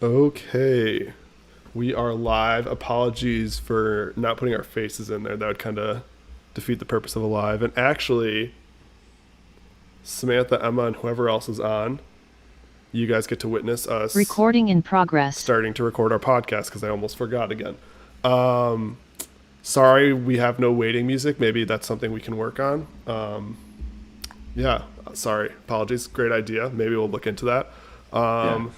Okay, we are live. Apologies for not putting our faces in there. That would kind of defeat the purpose of a live. And actually, Samantha, Emma, and whoever else is on, you guys get to witness us Recording in progress. starting to record our podcast because I almost forgot again. Um, Sorry, we have no waiting music. Maybe that's something we can work on. Yeah, sorry. Apologies. Great idea. Maybe we'll look into that. Yeah, Um,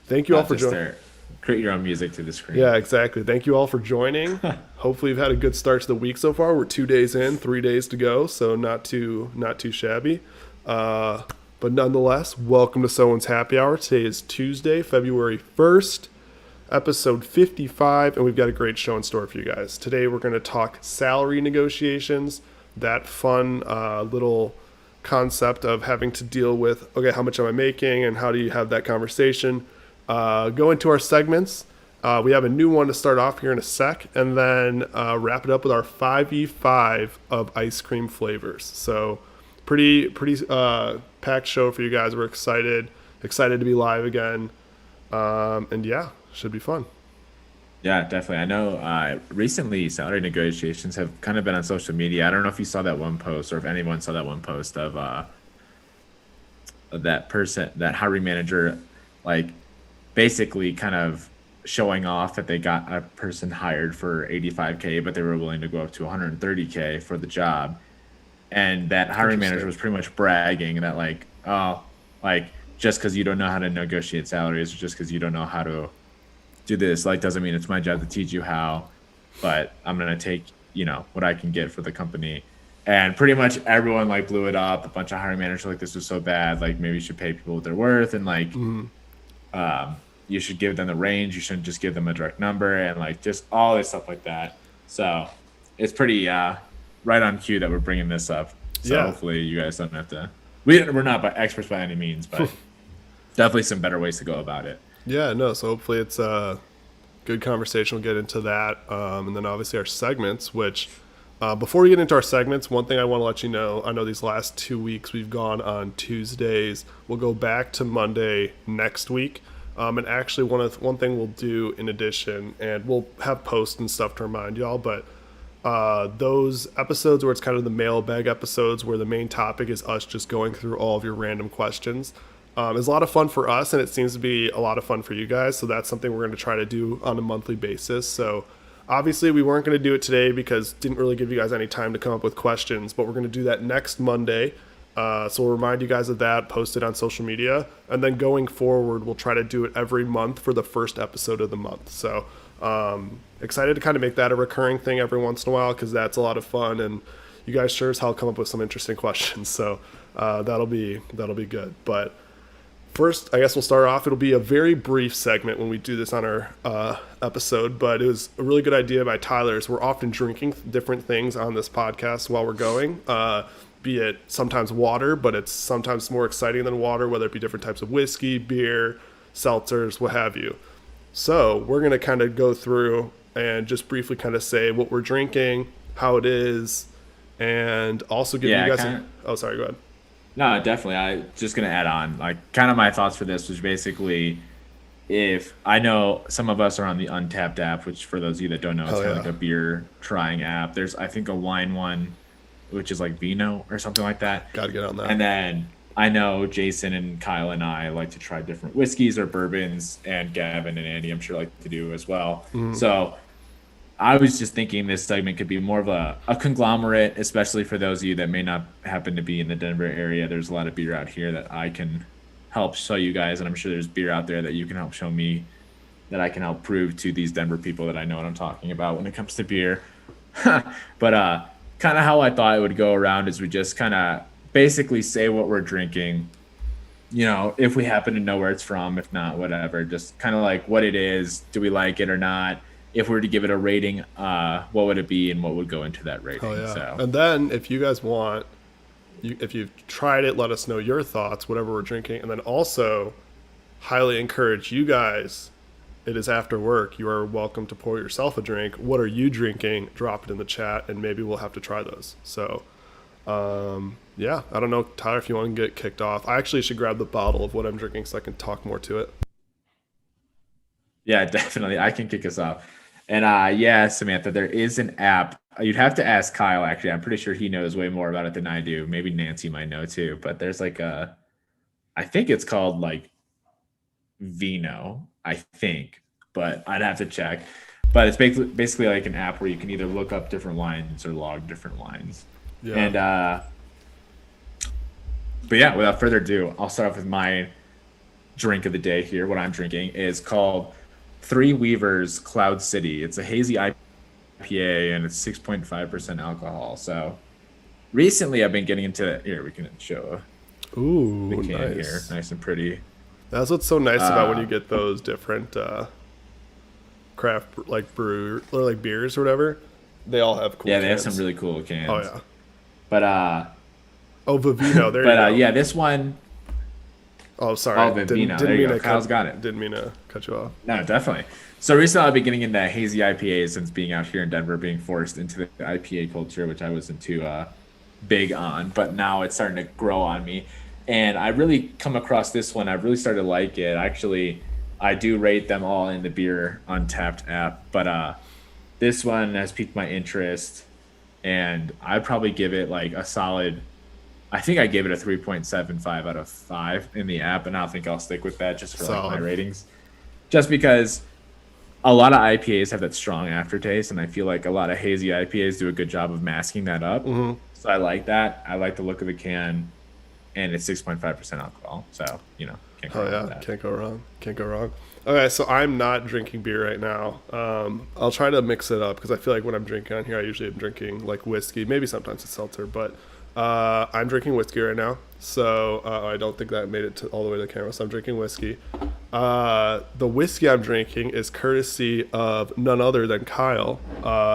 Thank you all not for just joining. there. Create your own music to the screen. Yeah, exactly. Thank you all for joining. Hopefully, you've had a good start to the week so far. We're 2 days in, 3 days to go, so not too shabby. Uh, but nonetheless, welcome to Someone's Happy Hour. Today is Tuesday, February 1st, episode 55, and we've got a great show in store for you guys. Today, we're going to talk salary negotiations. That fun little concept of having to deal with, okay, how much am I making, and how do you have that conversation? Go into our segments. We have a new one to start off here in a sec, and then wrap it up with our 5v5 of ice cream flavors. So pretty packed show for you guys. We're excited to be live again, and yeah, should be fun. Yeah, definitely. I know recently salary negotiations have kind of been on social media. I don't know if you saw that one post or if anyone saw that one post of that person, that hiring manager, like basically kind of showing off that they got a person hired for 85K, but they were willing to go up to 130K for the job. And that hiring manager Interesting. was pretty much bragging that like, oh, like just because you don't know how to negotiate salaries or just because you don't know how to do this, like doesn't mean it's my job to teach you how, but I'm gonna take, what I can get for the company. And pretty much everyone like blew it up. A bunch of hiring managers were like, this was so bad, like maybe you should pay people what they're worth, and like you should give them the range, you shouldn't just give them a direct number, and like just all this stuff like that. So it's pretty right on cue that we're bringing this up. So Yeah, hopefully you guys don't have to, we're not experts by any means, but definitely some better ways to go about it. yeah, no. So hopefully it's a good conversation. We'll get into that, and then obviously our segments. Which before we get into our segments, one thing I want to let you know: I know these last 2 weeks we've gone on Tuesdays. We'll go back to Monday next week. And actually, one thing we'll do in addition, and we'll have posts and stuff to remind y'all, but those episodes where it's kind of the mailbag episodes where the main topic is us just going through all of your random questions is a lot of fun for us, and it seems to be a lot of fun for you guys. So that's something we're going to try to do on a monthly basis. So obviously we weren't going to do it today because it didn't really give you guys any time to come up with questions, but we're going to do that next Monday. So we'll remind you guys of that, post it on social media, and then going forward, we'll try to do it every month for the first episode of the month. So excited to kind of make that a recurring thing every once in a while because that's a lot of fun, and you guys sure as hell come up with some interesting questions. So that'll be good. But first, I guess we'll start off. It'll be a very brief segment when we do this on our episode, but it was a really good idea by Tyler's. We're often drinking different things on this podcast while we're going, be it sometimes water, but it's sometimes more exciting than water, whether it be different types of whiskey, beer, seltzers, what have you. So we're going to kind of go through and just briefly kind of say what we're drinking, how it is, and also give you Yeah, guys kind some. of. Oh, sorry, go ahead. No, definitely. I just gonna add on, like, kind of my thoughts for this was basically, if I know some of us are on the Untapped app, which for those of you that don't know, it's Hell kind of yeah. like a beer trying app. There's, I think, a wine one, which is like Vino or something like that. Got to get on that. And then I know Jason and Kyle and I like to try different whiskeys or bourbons, and Gavin and Andy, I'm sure, like to do as well. So I was just thinking this segment could be more of a conglomerate, especially for those of you that may not happen to be in the Denver area. There's a lot of beer out here that I can help show you guys, and I'm sure there's beer out there that you can help show me that I can help prove to these Denver people that I know what I'm talking about when it comes to beer. But kind of how I thought it would go around is we just kind of basically say what we're drinking, if we happen to know where it's from, if not, whatever, just kind of like what it is, do we like it or not? If we were to give it a rating, what would it be and what would go into that Oh rating? yeah. So And then if you guys want, if you've tried it, let us know your thoughts, whatever we're drinking, and then also highly encourage you guys. It is after work. You are welcome to pour yourself a drink. What are you drinking? Drop it in the chat, and maybe we'll have to try those. So, yeah, I don't know, Tyler, if you want to get kicked off. I actually should grab the bottle of what I'm drinking so I can talk more to it. Yeah, definitely. I can kick us off. And yeah, Samantha, there is an app. You'd have to ask Kyle, actually. I'm pretty sure he knows way more about it than I do. Maybe Nancy might know too. But there's like I think it's called like Vino, I think, but I'd have to check. But it's basically like an app where you can either look up different lines or log different lines. Yeah. And but yeah, without further ado, I'll start off with my drink of the day here. What I'm drinking is called Three Weavers Cloud City. It's a hazy IPA and it's 6.5% alcohol. So recently I've been getting into here. We can show Ooh, the can nice. here, nice and pretty. That's what's so nice about when you get those different craft like brew or like beers or whatever. They all have cool. Yeah, they have cans. some really cool cans. Oh yeah. But Oh, Vivino. There you go. yeah, this one. Oh, sorry. Oh, Vivino. There you go. Kyle's got it. Didn't mean to cut you off. No, definitely. So recently I've been getting into hazy IPAs since being out here in Denver, being forced into the IPA culture, which I wasn't too big on, but now it's starting to grow on me. And I really come across this one. I've really started to like it. Actually, I do rate them all in the Beer Untapped app, but this one has piqued my interest, and I'd probably give it like a solid. I think I gave it a 3.75 out of 5 in the app, and I think I'll stick with that just for like my ratings. Just because a lot of IPAs have that strong aftertaste, and I feel like a lot of hazy IPAs do a good job of masking that up. Mm-hmm. So I like that. I like the look of the can, and it's 6.5% alcohol. So, can't go Oh wrong yeah, with that. can't go wrong. Can't go wrong. Okay, so I'm not drinking beer right now. I'll try to mix it up because I feel like when I'm drinking on here, I usually am drinking like whiskey. Maybe sometimes it's seltzer, but I'm drinking whiskey right now. So I don't think that made it all the way to the camera. So I'm drinking whiskey. The whiskey I'm drinking is courtesy of none other than Kyle.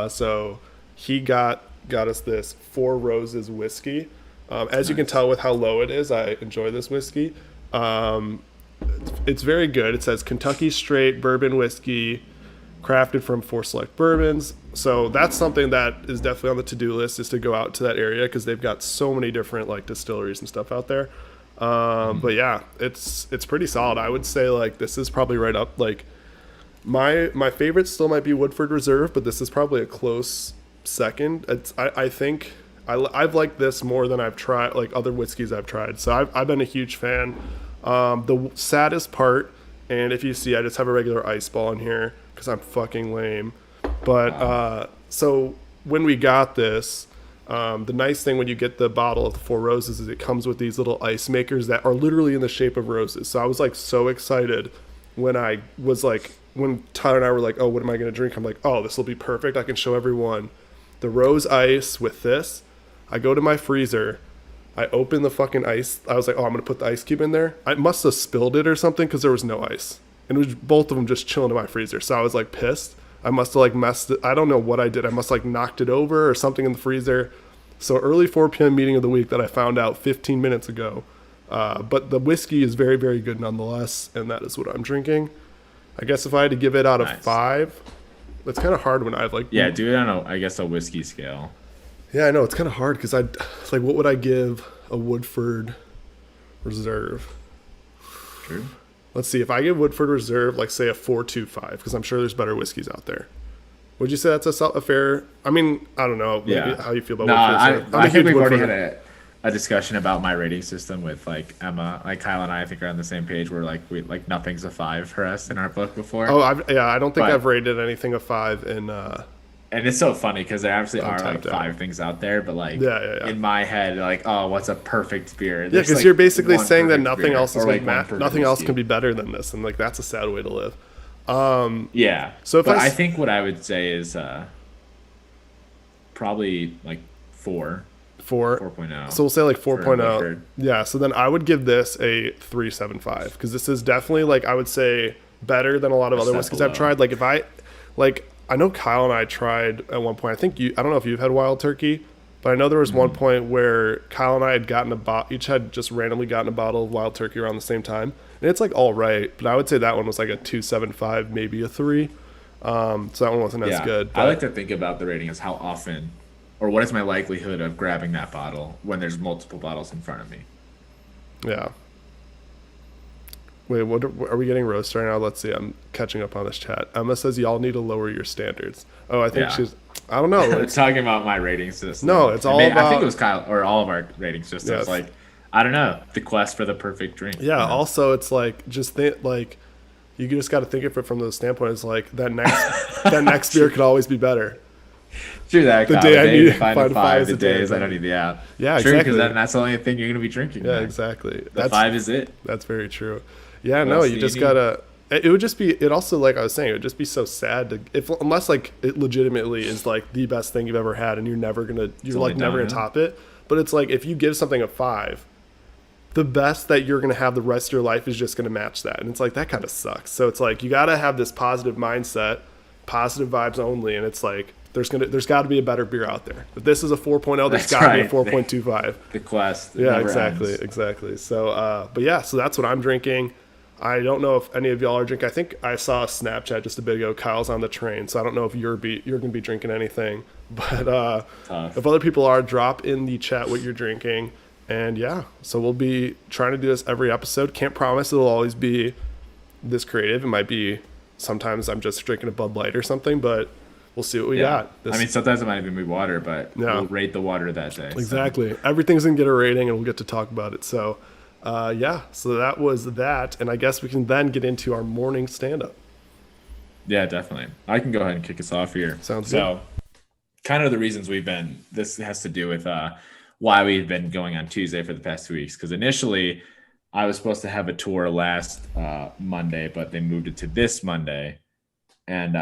So he got us this Four Roses whiskey. As you can tell with how low it is, I enjoy this whiskey. It's very good. It says Kentucky Straight Bourbon Whiskey, crafted from 4 select bourbons. So that's something that is definitely on the to-do list, is to go out to that area because they've got so many different like distilleries and stuff out there. But yeah, it's pretty solid. I would say like this is probably right up like my favorite still might be Woodford Reserve, but this is probably a close second. I think I've liked this more than I've tried like other whiskeys I've tried. So I've been a huge fan. The saddest part, and if you see, I just have a regular ice ball in here because I'm fucking lame. But so when we got this, the nice thing when you get the bottle of the Four Roses is it comes with these little ice makers that are literally in the shape of roses. So I was like so excited when when Tyler and I were like, oh, what am I going to drink? I'm like, oh, this will be perfect. I can show everyone the rose ice with this. I go to my freezer. I open the fucking ice. I was like, oh, I'm going to put the ice cube in there. I must have spilled it or something because there was no ice. And it was both of them just chilling in my freezer. So I was like pissed. I must have like messed it. I don't know what I did. I must like knocked it over or something in the freezer. So early 4 p.m. meeting of the week that I found out 15 minutes ago. But the whiskey is very, very good nonetheless. And that is what I'm drinking. I guess if I had to give it out of 5, it's kind of hard when I've like... Yeah, do it on I guess a whiskey scale. Yeah, I know. It's kind of hard because like, what would I give a Woodford Reserve? True. Let's see. If I give Woodford Reserve, like, say a 4.25, because I'm sure there's better whiskeys out there. Would you say that's a fair? I mean, I don't know how you feel about Woodford Reserve. I think we've already had a discussion about my rating system with like Emma. Like Kyle and I think are on the same page. Where like nothing's a 5 for us in our book before. Oh, I don't think I've rated anything a 5 in. And it's so funny because there actually are like 5 things out there, but like in my head, like, oh, what's a perfect beer? Yeah, because like you're basically saying that nothing else is nothing else can be better than this, and like that's a sad way to live. Yeah. So I think what I would say is probably like 4.0. So we'll say like 4.0. Yeah. So then I would give this a 3.75 because this is definitely like I would say better than a lot of other whiskeys I've tried. Like if I know Kyle and I tried at one point. I don't know if you've had Wild Turkey, but I know there was one point where Kyle and I had gotten each had just randomly gotten a bottle of Wild Turkey around the same time. And it's like all right, but I would say that one was like a 2.75, maybe a 3. So that one wasn't as good. But I like to think about the rating as how often or what is my likelihood of grabbing that bottle when there's multiple bottles in front of me. Yeah. Wait, what are we getting roasted right now? Let's see. I'm catching up on this chat. Emma says y'all need to lower your standards. Oh, I think Yeah. she's. I don't know. It's talking about my rating system. No, it's all I about. think it was Kyle or all of our rating systems. Yes. Like, I don't know, the quest for the perfect drink. Yeah. you know? Also, it's like just think like you just got to think of it from the standpoint. It's like that next beer could always be better. True that. The Kyle. day I need to find find the five, is the the day days I I don't need the app. Yeah, True, exactly. because that's the only thing you're gonna be drinking. Yeah, man. exactly. The 5 is it. That's very true. Yeah, What no, else you do just need? gotta. It would just be. It also, like I was saying, it would just be so sad to unless like it legitimately is like the best thing you've ever had, and you're only like never gonna downhill. top it. But it's like if you give something a 5, the best that you're gonna have the rest of your life is just gonna match that, and it's like that kind of sucks. So it's like you gotta have this positive mindset, positive vibes only, and it's like there's got to be a better beer out there. If this is a 4.0, there's That's got to be a right. 4.25. The quest. Yeah, never exactly, ends. exactly. So, but yeah, so that's what I'm drinking. I don't know if any of y'all are drinking. I think I saw a Snapchat just a bit ago. Kyle's on the train, so I don't know if you're gonna be drinking anything. But Tough. if other people are, drop in the chat what you're drinking. And yeah, so we'll be trying to do this every episode. Can't promise it'll always be this creative. It might be sometimes I'm just drinking a Bud Light or something, but we'll see what we Yeah. got. This- I mean, sometimes it might even be water, but Yeah. we'll rate the water that day. so. Exactly. Everything's going to get a rating and we'll get to talk about it. So, yeah, so that was that. And I guess we can then get into our morning stand up. Yeah, definitely. I can go ahead and kick us off here. Sounds so, kind of the reasons this has to do with why we've been going on Tuesday for the past 2 weeks. Because initially, I was supposed to have a tour last Monday, but they moved it to this Monday. And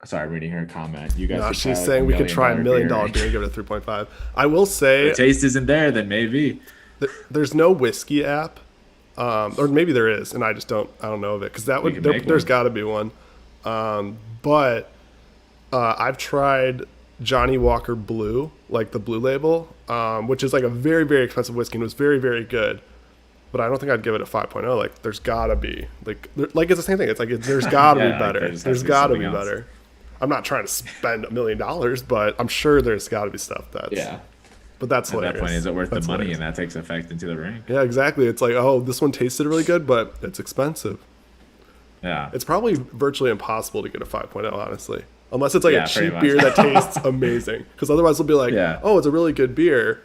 sorry, I'm reading her comment. You guys, No, could she's try, saying we could try a $1 million beer. beer and give it a 3.5. I will say The taste isn't there, then maybe. there's no whiskey app. Or maybe there is, and I don't know of it. Because that We would, can make there's one. got to be one. But I've tried Johnny Walker Blue, like the Blue Label, which is like a very, very expensive whiskey and was very, very good. But I don't think I'd give it a 5.0. Like, there's gotta be like it's the same thing. It's like there's gotta Yeah, be better. there just has There's to be gotta be something else. better. I'm not trying to spend $1 million, but I'm sure there's gotta be stuff that's. Yeah. But that's At hilarious. that point, is it worth That's the money? hilarious. And that takes effect into the ring. Yeah, exactly. It's like, oh, this one tasted really good, but it's expensive. Yeah. It's probably virtually impossible to get a 5.0, honestly. Unless it's like Yeah, a pretty cheap much. beer that tastes amazing. Because otherwise it'll be like, Yeah. oh, it's a really good beer,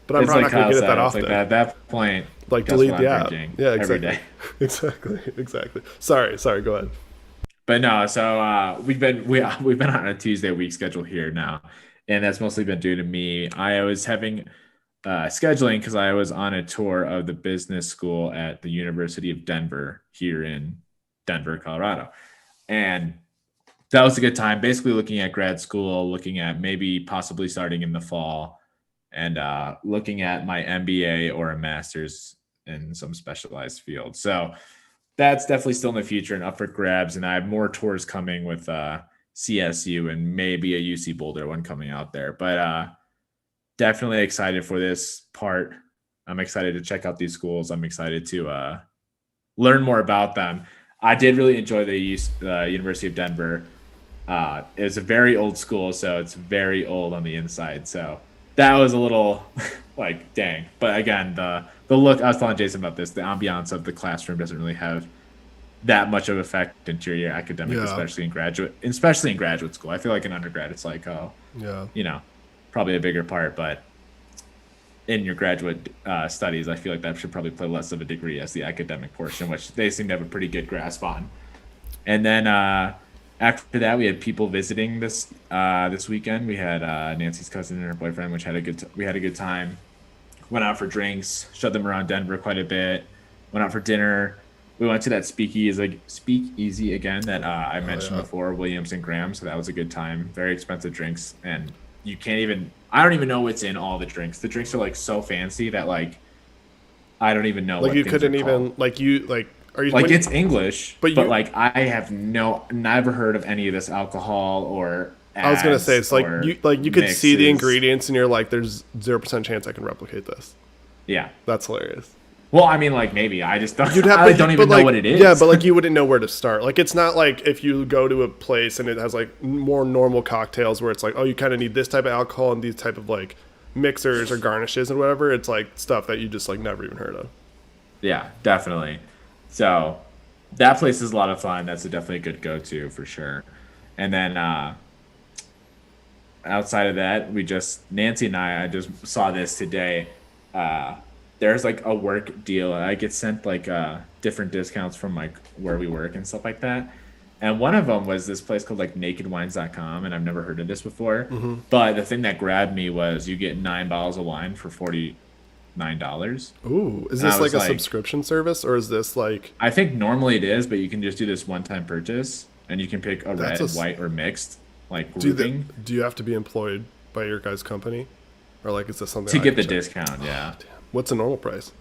but I'm It's probably like not going Kyle to get it said, that it's often. like at that point, Like guess delete what the I'm app. drinking Yeah, every exactly. day. exactly. Sorry, go ahead. But no, so we've been on a Tuesday week schedule here now, and that's mostly been due to me. I was having scheduling because I was on a tour of the business school at the University of Denver here in Denver, Colorado, and that was a good time. Basically, looking at grad school, looking at maybe possibly starting in the fall, and looking at my MBA or a master's in some specialized field. So that's definitely still in the future and up for grabs. And I have more tours coming with CSU and maybe a UC Boulder one coming out there. But definitely excited for this part. I'm excited to check out these schools. I'm excited to learn more about them. I did really enjoy the University of Denver. It's a very old school, so it's very old on the inside. So that was a little like, dang. But again, the look, I was telling Jason about this, the ambiance of the classroom doesn't really have that much of effect into your academic, Yeah. especially in graduate school. I feel like in undergrad, it's like, oh, Yeah. probably a bigger part, but in your graduate studies, I feel like that should probably play less of a degree as the academic portion, which they seem to have a pretty good grasp on. And then after that, we had people visiting this weekend. We had Nancy's cousin and her boyfriend, which we had a good time. Went out for drinks, showed them around Denver quite a bit. Went out for dinner. We went to that speakeasy again that I mentioned yeah. before, Williams and Graham. So that was a good time. Very expensive drinks, and I don't even know what's in all the drinks. The drinks are like so fancy that like I don't even know. Like what you things couldn't are even called. are you Like when- it's English, but but you- like I have never heard of any of this alcohol or. I was gonna say it's like ads you could see the mixes. ingredients and you're like, there's 0% chance I can replicate this. Yeah. That's hilarious. Well, I mean, like maybe I just don't. You'd have, I don't even know what it is. Yeah, but like you wouldn't know where to start. Like it's not like if you go to a place and it has like more normal cocktails where it's like, oh, you kind of need this type of alcohol and these type of like mixers or garnishes and whatever. It's like stuff that you just like never even heard of. Yeah, definitely. So that place is a lot of fun. That's definitely a good go-to for sure. And then outside of that, Nancy and I just saw this today. Uh, there's like a work deal. I get sent like different discounts from like where we work and stuff like that. And one of them was this place called like nakedwines.com, and I've never heard of this before. But the thing that grabbed me was you get 9 bottles of wine for $49. Ooh, is And I this was like a subscription service, or is this like I think normally it is, but you can just do this one-time purchase, and you can pick a red, white, or mixed, like grouping do you have to be employed by your guys' company, or like is this something to I get the can check? discount. Yeah, What's the normal price?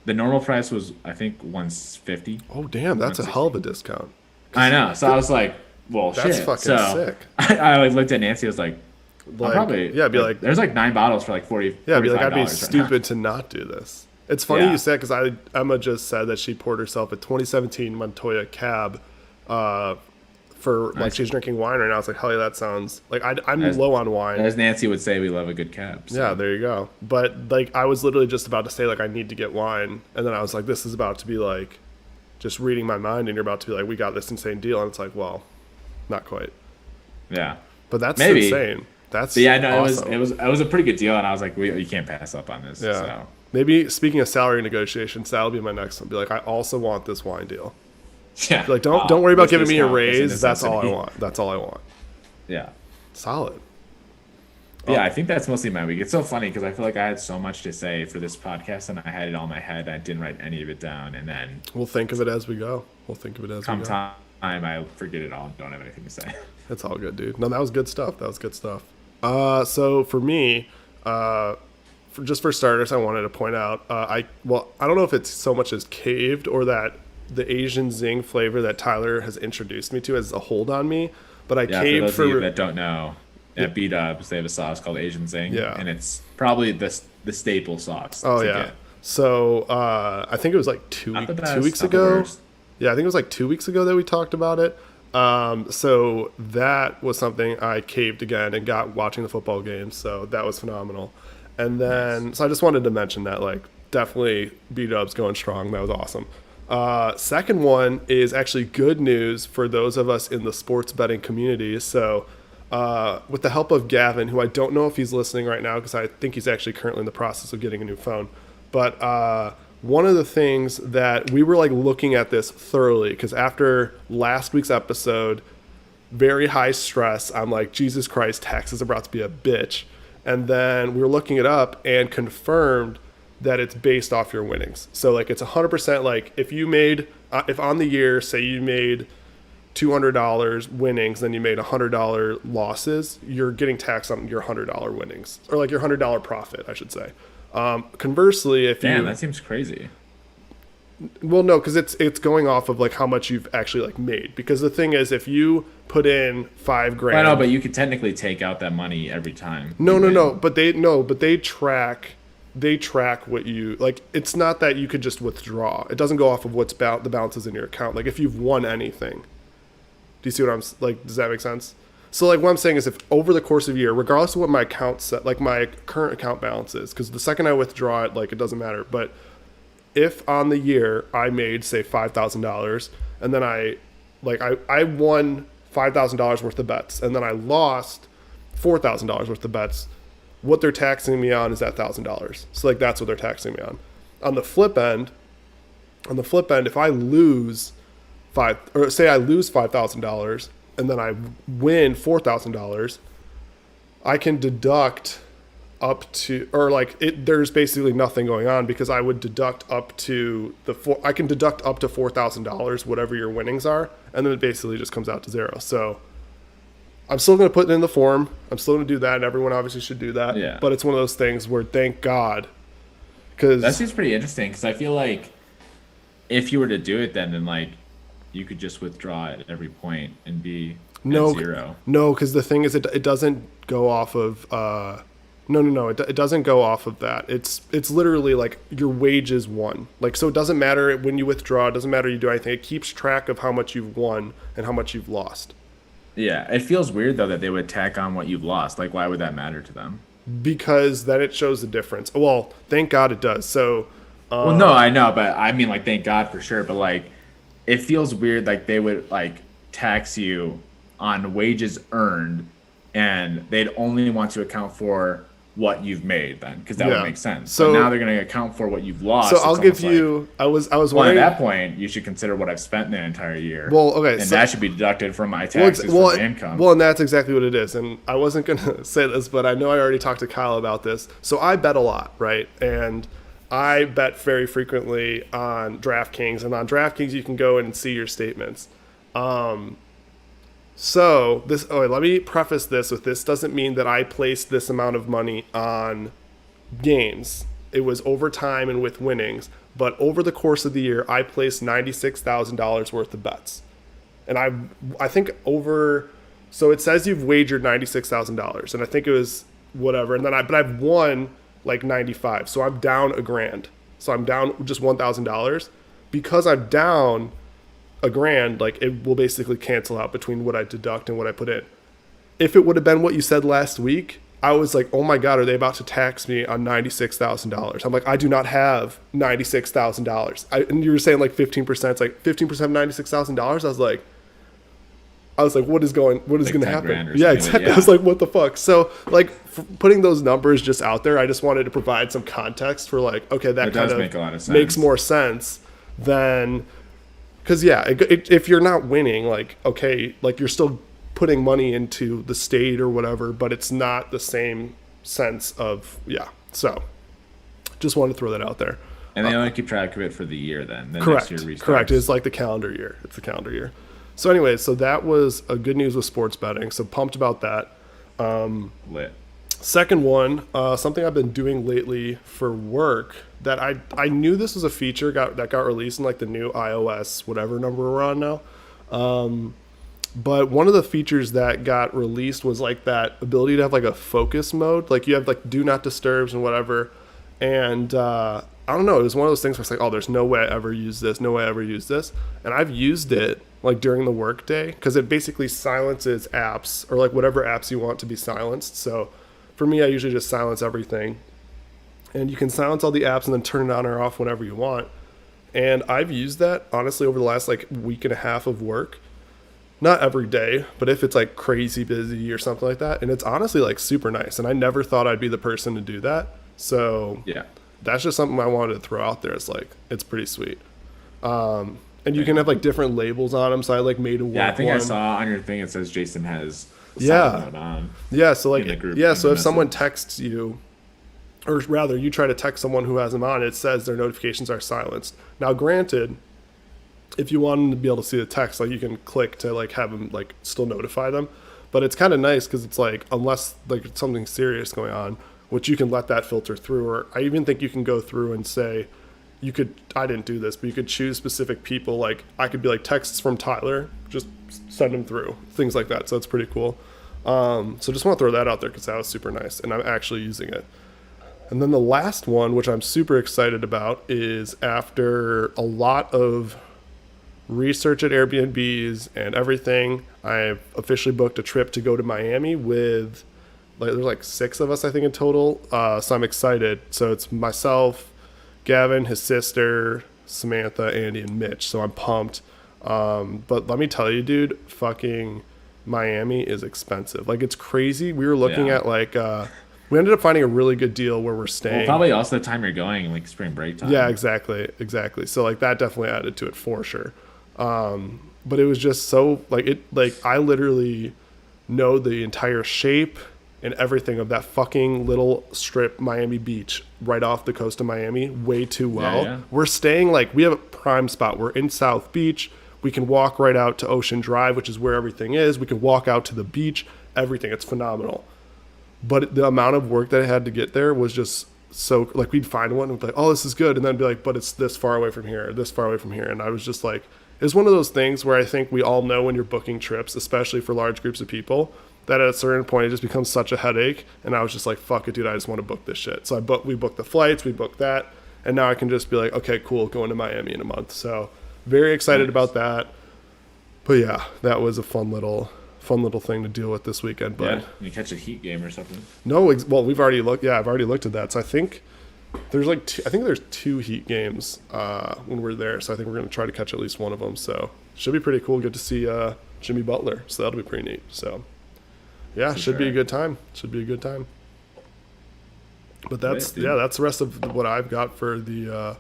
the normal price was I think 150. Oh damn, that's a 160. hell of a discount. I know. So I was like, well, That's shit. fucking So sick. I like looked at Nancy. I was like, I'll Like, probably yeah, be like, there's like 9 bottles for like 40. yeah, be like, I'd be $45 right now. stupid to not do this. It's funny Yeah. you said because Emma just said that she poured herself a 2017 Montoya Cab, for like Nice. she's drinking wine right now. It's like hell yeah, that sounds like I'm As- low on wine. As Nancy would say, we love a good cab. So. Yeah, there you go. But like I was literally just about to say like I need to get wine, and then I was like, this is about to be like just reading my mind, and you're about to be like, we got this insane deal, and it's like, well, not quite. Yeah. But that's Maybe. insane. That's But yeah, no, awesome. it was a pretty good deal, and I was like, you can't pass up on this. Yeah. So. Maybe speaking of salary negotiations, that'll be my next one. Be like, I also want this wine deal. Yeah. Like, don't worry about this giving me a discount is a raise. That's all I necessity. want. That's all I want. Yeah. Solid. Yeah, I think that's mostly my week. It's so funny because I feel like I had so much to say for this podcast, and I had it all in my head. I didn't write any of it down, and then We'll think of it as we go. We'll think of it as come we go. time, I forget it all and don't have anything to say. That's all good, dude. No, that was good stuff. That was good stuff. So for me, for starters, I wanted to point out, I don't know if it's so much as caved or that the Asian Zing flavor that Tyler has introduced me to has a hold on me, but I Yeah, for caved those of you that don't know, at B-Dubs, they have a sauce called Asian Zing, Yeah. and it's probably the staple sauce. Oh to yeah. get. So I think it was like Not the best, 2 weeks not the ago. worst. Yeah, I think it was like 2 weeks ago that we talked about it. So that was something I caved again and got watching the football game. So that was phenomenal. And then, so I just wanted to mention that, like, definitely B-Dubs going strong. That was awesome. Second one is actually good news for those of us in the sports betting community. So, with the help of Gavin, who I don't know if he's listening right now because I think he's actually currently in the process of getting a new phone. But one of the things that we were like looking at this thoroughly because after last week's episode, very high stress. I'm like, Jesus Christ, tax is about to be a bitch. And then we were looking it up and confirmed that it's based off your winnings. So like it's 100% like if you made, if on the year, say you made $200 winnings, then you made $100 losses, you're getting taxed on your $100 winnings or like your $100 profit, I should say. Conversely, if Damn, you, that seems crazy. well, no, because it's going off of like how much you've actually like made. Because the thing is, if you put in $5,000, I know, but you could technically take out that money every time. no, you no, win. no, but they track what you like. It's not that you could just withdraw. It doesn't go off of what's the balances in your account. Like if you've won anything, do you see what I'm like? Does that make sense? So like what I'm saying is, if over the course of a year, regardless of what my account set, like my current account balance is, because the second I withdraw it, like it doesn't matter, but if on the year I made say $5,000 and then I won $5,000 worth of bets and then I lost $4,000 worth of bets, what they're taxing me on is that $1,000. So like that's what they're taxing me on. On the flip end, if I lose I lose $5,000 and then I win $4,000, I can deduct up to, or like there's basically nothing going on because I would deduct up to I can deduct up to $4,000 whatever your winnings are, and then it basically just comes out to zero. So I'm still going to put it in the form. I'm still going to do that, and everyone obviously should do that. Yeah. But it's one of those things where thank God, because That seems pretty interesting because I feel like if you were to do it, then like you could just withdraw at every point and be at zero. No, because the thing is, it doesn't go off of. No. It doesn't go off of that. It's literally like your wages won. Like so, it doesn't matter when you withdraw. It doesn't matter you do anything. It keeps track of how much you've won and how much you've lost. Yeah, it feels weird though that they would tack on what you've lost. Like, why would that matter to them? Because then it shows the difference. Well, thank God it does. So Well, no, I know, but I mean, like, thank God for sure. But like, it feels weird. Like they would like tax you on wages earned, and they'd only want to account for what you've made then, because that would Yeah. make sense. So- So now they're going to account for what you've lost. So It's I'll give almost like, you. I was well, at wondering. that point, you should consider what I've spent the entire year. Well, okay, and so- that should be deducted from my Well, taxes ex- well, from my income. well, and that's exactly what it is. And I wasn't gonna say this, but I know I already talked to Kyle about this. So I bet a lot, right? And I bet very frequently on DraftKings, and on DraftKings you can go in and see your statements. So this. Oh, wait, let me preface this with this doesn't mean that I placed this amount of money on games. It was over time and with winnings. But over the course of the year, I placed $96,000 worth of bets. And I think over, so it says you've wagered $96,000, and I think it was whatever, and then but I've won like 95, so I'm down $1,000, so I'm down just $1,000 because I'm down $1,000. Like it will basically cancel out between what I deduct and what I put in. If it would have been what you said last week, I was like, oh my God, are they about to tax me on $96,000? I'm like, I do not have $96,000. And you were saying like 15%, it's like 15% of $96,000. I was like, what is going to 10 happen? grand or Yeah, something, exactly. yeah. I was like, what the fuck? So like putting those numbers just out there, I just wanted to provide some context for like, okay, that It kind does of make a lot of makes sense. more sense than, because yeah, if you're not winning, like, okay, like you're still putting money into the state or whatever, but it's not the same sense of, yeah. So just wanted to throw that out there. And they only keep track of it for the year then. Then Correct. next year restarts. Correct. It's like the calendar year. It's the calendar year. So anyway, so that was a good news with sports betting. So pumped about that. Lit. Second one, something I've been doing lately for work that I knew this was a feature that got released in like the new iOS, whatever number we're on now. But one of the features that got released was like that ability to have like a focus mode. Like you have like do not disturbs and whatever. And I don't know, it was one of those things where it's like, oh, there's no way I ever use this. No way I ever use this. And I've used it like during the workday because it basically silences apps or like whatever apps you want to be silenced. So for me, I usually just silence everything. And you can silence all the apps and then turn it on or off whenever you want. And I've used that honestly over the last like week and a half of work. Not every day, but if it's like crazy busy or something like that. And it's honestly like super nice. And I never thought I'd be the person to do that. So Yeah. that's just something I wanted to throw out there. It's like, it's pretty sweet. And you can have like different labels on them. So I like made a work Yeah, I think one. I saw on your thing it says Jason has Yeah. silent mode on. Yeah, so like in the group, yeah, in so the if someone message. texts you, or rather you try to text someone who has them on, it says their notifications are silenced. Now, granted, if you want them to be able to see the text, like you can click to like have them like still notify them, but it's kind of nice because it's like unless like something serious going on, which you can let that filter through, or I even think you can go through and say you could. I didn't do this, but you could choose specific people. Like I could be like texts from Tyler, just send them through, things like that. So it's pretty cool. So just want to throw that out there because that was super nice, and I'm actually using it. And then the last one, which I'm super excited about, is after a lot of research at Airbnbs and everything, I've officially booked a trip to go to Miami with, like, there's like 6 of us, I think, in total. So I'm excited. So it's myself, Gavin, his sister, Samantha, Andy, and Mitch. So I'm pumped. But let me tell you, dude, fucking Miami is expensive. Like, it's crazy. We were looking Yeah. at like, we ended up finding a really good deal where we're staying. Well, probably also the time you're going, like spring break time. Yeah, exactly. So like that definitely added to it for sure. But it was just so like I literally know the entire shape and everything of that fucking little strip Miami Beach right off the coast of Miami way too well. Yeah. We're staying like we have a prime spot. We're in South Beach. We can walk right out to Ocean Drive, which is where everything is. We can walk out to the beach. Everything. It's phenomenal. But the amount of work that I had to get there was just so, like, we'd find one and be like, oh, this is good. And then be like, but it's this far away from here, this far away from here. And I was just like, it's one of those things where I think we all know when you're booking trips, especially for large groups of people, that at a certain point it just becomes such a headache. And I was just like, fuck it, dude, I just want to book this shit. So we booked the flights, we booked that. And now I can just be like, okay, cool, going to Miami in a month. So very excited about that. But yeah, that was a fun little thing to deal with this weekend. But Yeah, you catch a Heat game or something. no, well, we've already looked. Yeah, I've already looked at that. So I think There's like I think there's 2 Heat games when we're there, so I think we're gonna try to catch at least one of them. So should be pretty cool. Good to see Jimmy Butler, so that'll be pretty neat. So yeah, should be a good time. Should be a good time. But that's that's the rest of what I've got for the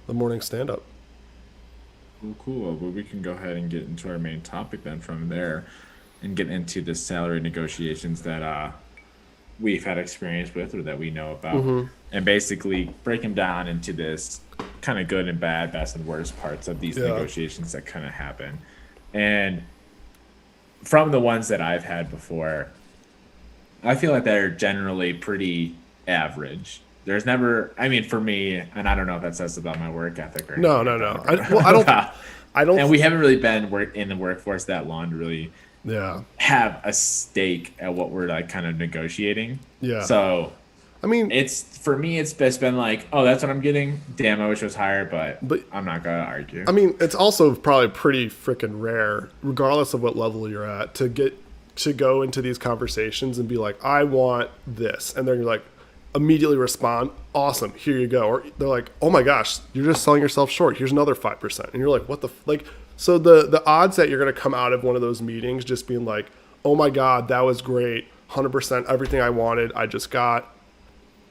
morning stand up. Cool. Well, we can go ahead and get into our main topic then from there, and get into the salary negotiations that we've had experience with or that we know about, and basically break them down into this kind of good and bad, best and worst parts of these negotiations that kind of happen. And from the ones that I've had before, I feel like they're generally pretty average. There's never, I mean, for me, and I don't know if that says about my work ethic or No. I don't. And we haven't really been in the workforce that long to really have a stake at what we're like kind of negotiating. Yeah. So, I mean, it's for me, it's just been like, oh, that's what I'm getting. Damn, I wish it was higher, but I'm not gonna argue. I mean, it's also probably pretty freaking rare, regardless of what level you're at, to go into these conversations and be like, I want this, and then you're like, immediately respond, awesome, here you go. Or they're like, oh my gosh, you're just selling yourself short, here's another 5%. And you're like, what the like, so the odds that you're going to come out of one of those meetings just being like, oh my god, that was great, 100% everything I wanted I just got,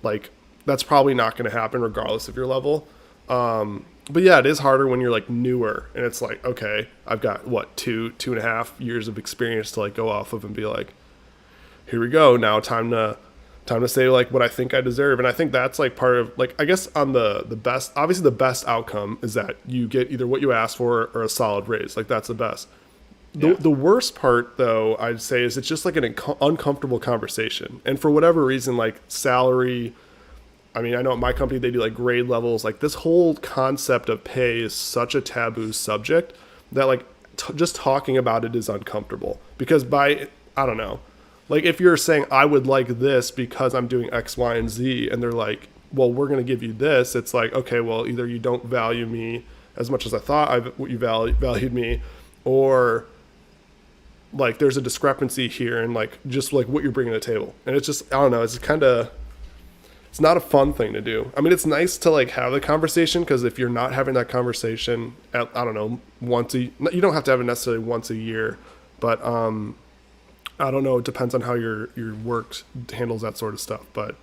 like, that's probably not going to happen regardless of your level. But yeah, it is harder when you're like newer and it's like, okay, I've got what, 2.5 years of experience to like go off of and be like, here we go, now time to say like what I think I deserve. And I think that's like part of, like, I guess on the best, obviously the best outcome is that you get either what you asked for or a solid raise. Like, that's the best. The worst part though, I'd say, is it's just like an uncomfortable conversation. And for whatever reason, like salary, I mean, I know at my company they do like grade levels. Like, this whole concept of pay is such a taboo subject that like just talking about it is uncomfortable, because I don't know, like, if you're saying I would like this because I'm doing X, Y, and Z, and they're like, well, we're going to give you this, it's like, okay, well, either you don't value me as much as I thought you valued me, or like there's a discrepancy here in like just like what you're bringing to the table. And it's just, I don't know, it's kind of, it's not a fun thing to do. I mean, it's nice to like have the conversation, because if you're not having that conversation at, I don't know, you don't have to have it necessarily once a year, but I don't know. It depends on how your work handles that sort of stuff, but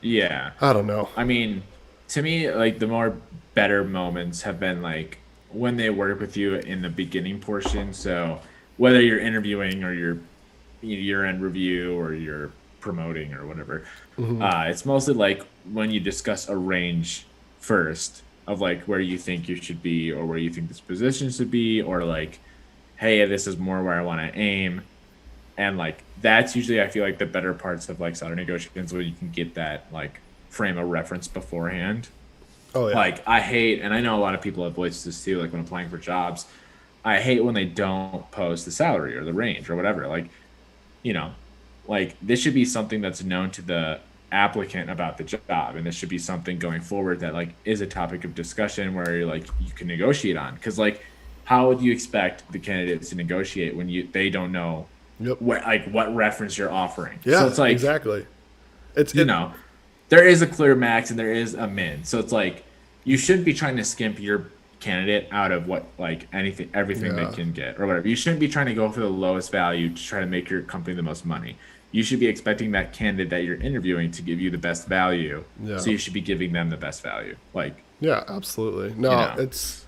yeah, I don't know. I mean, to me, like, the more better moments have been like when they work with you in the beginning portion. So whether you're interviewing or your year-end review or you're promoting or whatever, it's mostly like when you discuss a range first of like where you think you should be or where you think this position should be, or like, hey, this is more where I want to aim. And like, that's usually, I feel like, the better parts of like salary negotiations, where you can get that like frame of reference beforehand. Oh yeah. Like, I hate, and I know a lot of people have voiced this too, like when applying for jobs, I hate when they don't post the salary or the range or whatever. Like, you know, like, this should be something that's known to the applicant about the job, and this should be something going forward that like is a topic of discussion where you're like, you can negotiate on. Because like, how would you expect the candidates to negotiate when they don't know what reference you're offering? Yeah, so it's like, exactly. Know, there is a clear max and there is a min. So it's like, you shouldn't be trying to skimp your candidate out of what, like, everything they can get or whatever. You shouldn't be trying to go for the lowest value to try to make your company the most money. You should be expecting that candidate that you're interviewing to give you the best value. Yeah. So you should be giving them the best value. Like, yeah, absolutely. No, it's,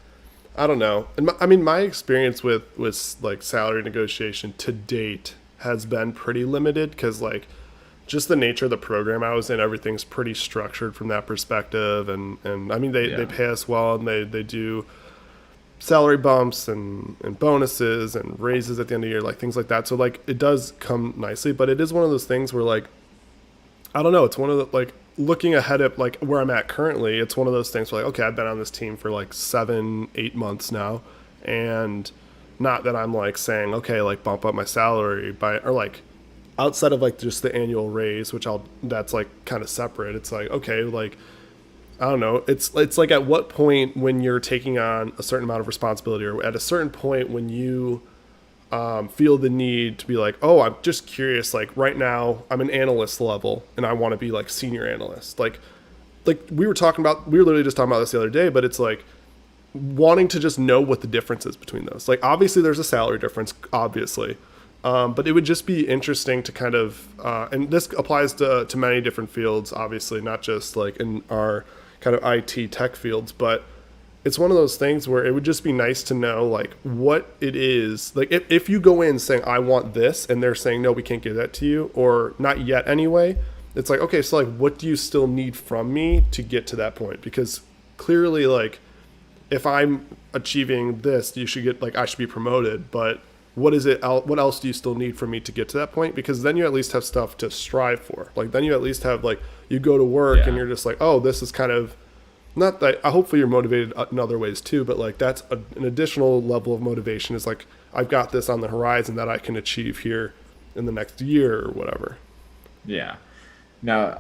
I don't know. And I mean, my experience with like salary negotiation to date has been pretty limited, because like just the nature of the program I was in, everything's pretty structured from that perspective. And I mean, they pay us well, and they do salary bumps and bonuses and raises at the end of the year, like things like that. So like, it does come nicely, but it is one of those things where like, I don't know, it's one of the, like, looking ahead at like where I'm at currently, it's one of those things where like, okay, I've been on this team for like 7-8 months now, and not that I'm like saying, okay, like bump up my salary by, or like outside of like just the annual raise, which that's like kind of separate. It's like, okay, like, I don't know. It's like, at what point when you're taking on a certain amount of responsibility, or at a certain point when you feel the need to be like, oh, I'm just curious, like right now I'm an analyst level and I want to be like senior analyst. Like, like we were literally just talking about this the other day, but it's like wanting to just know what the difference is between those. Like obviously there's a salary difference, obviously. But it would just be interesting to kind of, and this applies to many different fields, obviously, not just like in our kind of IT tech fields, but it's one of those things where it would just be nice to know like what it is. Like if you go in saying, I want this, and they're saying, no, we can't give that to you, or not yet anyway, it's like, okay, so like, what do you still need from me to get to that point? Because clearly, like, if I'm achieving this, you should get, like, I should be promoted, but what is it? What else do you still need from me to get to that point? Because then you at least have stuff to strive for. Like, then you at least have, like, you go to work and you're just like, oh, this is kind of, not that, hopefully you're motivated in other ways too, but like that's an additional level of motivation is like, I've got this on the horizon that I can achieve here in the next year or whatever. Yeah. No,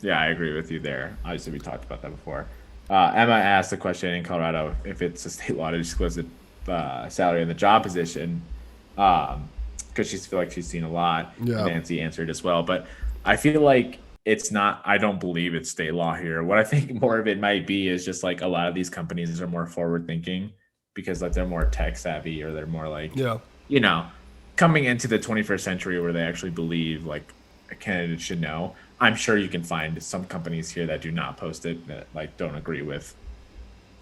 yeah, I agree with you there. Obviously, we talked about that before. Emma asked the question in Colorado if it's a state law to disclose the salary in the job position, because she feels like she's seen a lot. Yeah. Nancy answered as well, but I feel like it's not. I don't believe it's state law here. What I think more of it might be is just like a lot of these companies are more forward thinking because like they're more tech savvy or they're more like coming into the 21st century where they actually believe like a candidate should know. I'm sure you can find some companies here that do not post it, that like don't agree with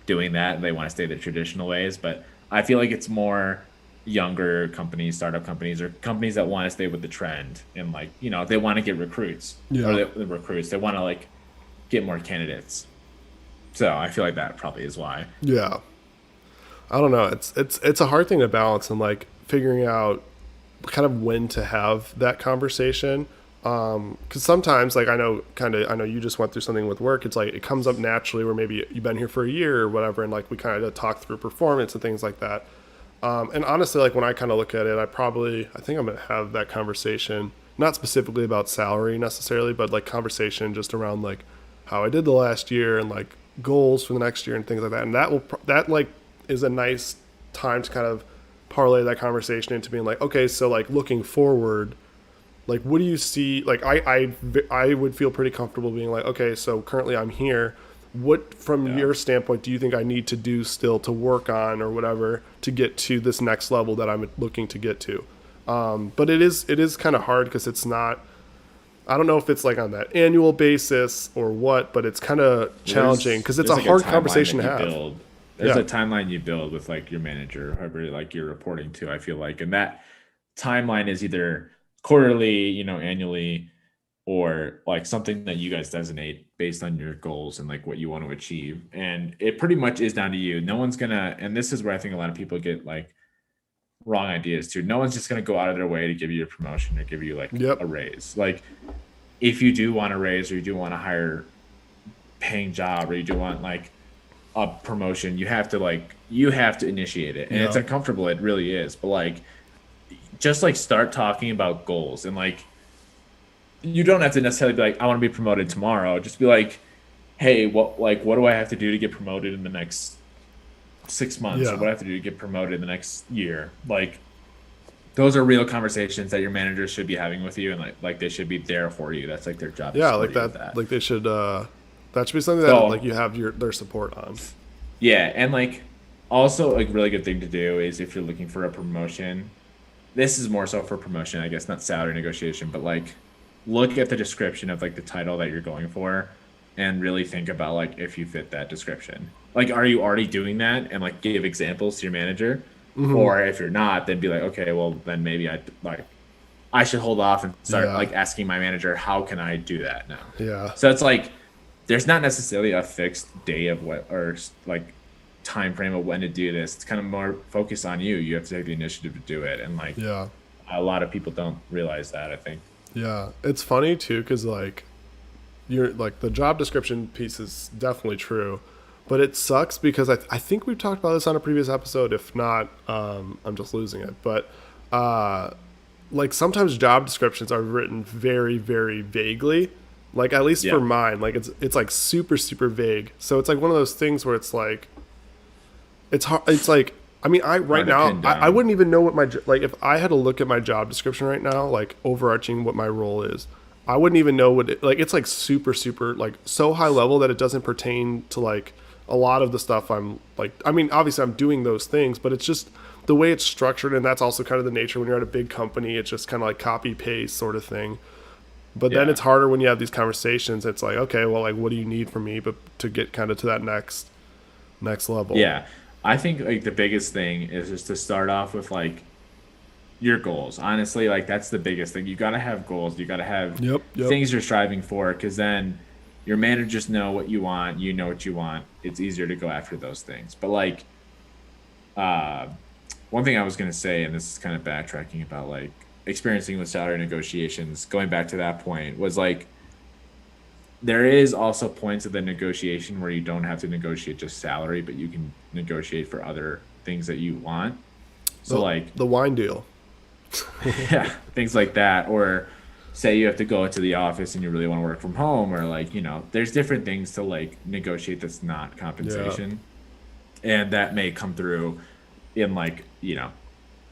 doing that. They want to stay the traditional ways, but I feel like it's more younger companies, startup companies, or companies that want to stay with the trend and like, they want to get recruits or the recruits. They want to like get more candidates. So I feel like that probably is why. Yeah. I don't know. It's a hard thing to balance and like figuring out kind of when to have that conversation. Because sometimes, like I know you just went through something with work. It's like it comes up naturally where maybe you've been here for a year or whatever, and like we kind of talk through performance and things like that. And honestly, like when I kind of look at it, I think I'm gonna have that conversation, not specifically about salary necessarily, but like conversation just around like how I did the last year and like goals for the next year and things like that. And that like is a nice time to kind of parlay that conversation into being like, okay, so like looking forward. Like, what do you see? Like, I would feel pretty comfortable being like, okay, so currently I'm here. What, from your standpoint, do you think I need to do still to work on or whatever to get to this next level that I'm looking to get to? But it is kind of hard because it's not, I don't know if it's like on that annual basis or what, but it's kind of challenging because it's a like hard conversation to have. There's a timeline you build with like your manager, whoever like you're reporting to, I feel like. And that timeline is either quarterly, annually, or like something that you guys designate based on your goals and like what you want to achieve. And it pretty much is down to you. No one's gonna, and this is where I think a lot of people get like wrong ideas too. No one's just gonna go out of their way to give you a promotion or give you like a raise. Like if you do want a raise or you do want a higher paying job or you do want like a promotion, you have to initiate it. And it's uncomfortable, it really is. But like just like start talking about goals and like you don't have to necessarily be like, I want to be promoted tomorrow. Just be like, hey, what do I have to do to get promoted in the next 6 months? Or what do I have to do to get promoted in the next year? Like those are real conversations that your managers should be having with you, and like they should be there for you. That's like their job. Yeah, like that. Like they should that should be something that like you have their support on. Yeah, and like also a really good thing to do is if you're looking for a promotion, this is more so for promotion, I guess, not salary negotiation, but like look at the description of like the title that you're going for and really think about like if you fit that description. Like, are you already doing that? And like give examples to your manager. Mm-hmm. Or if you're not, then be like, okay, well then maybe I should hold off and start like asking my manager, how can I do that now? Yeah. So it's like there's not necessarily a fixed day of what or like time frame of when to do this. It's kind of more focused on you. You have to take the initiative to do it, and like a lot of people don't realize that, I think. Yeah, it's funny too because like you're like the job description piece is definitely true, but it sucks because I think we've talked about this on a previous episode. If not, I'm just losing it. But like sometimes job descriptions are written very, very vaguely. Like at least for mine, like it's like super, super vague. So it's like one of those things where it's like it's hard. It's like, I mean, I wouldn't even know what like if I had to look at my job description right now, like overarching what my role is, I wouldn't even know what it, like it's like super super like so high level that it doesn't pertain to like a lot of the stuff I'm like. I mean, obviously I'm doing those things, but it's just the way it's structured, and that's also kind of the nature when you're at a big company. It's just kind of like copy paste sort of thing. But then Yeah. it's harder when you have these conversations. It's like, okay, well, like, what do you need from me, but to get kind of to that next level? Yeah. I think like the biggest thing is just to start off with like your goals. Honestly, like that's the biggest thing. You got to have goals. You got to have Yep. Yep. things you're striving for, because then your managers know what you want. You know what you want. It's easier to go after those things. But like, uh, one thing I was gonna say, and this is kind of backtracking about like experiencing with salary negotiations. Going back to that point was like there is also points of the negotiation where you don't have to negotiate just salary, but you can negotiate for other things that you want. So like The wine deal. yeah, things like that. Or say you have to go to the office and you really want to work from home, or like, there's different things to like negotiate that's not compensation. And that may come through in like,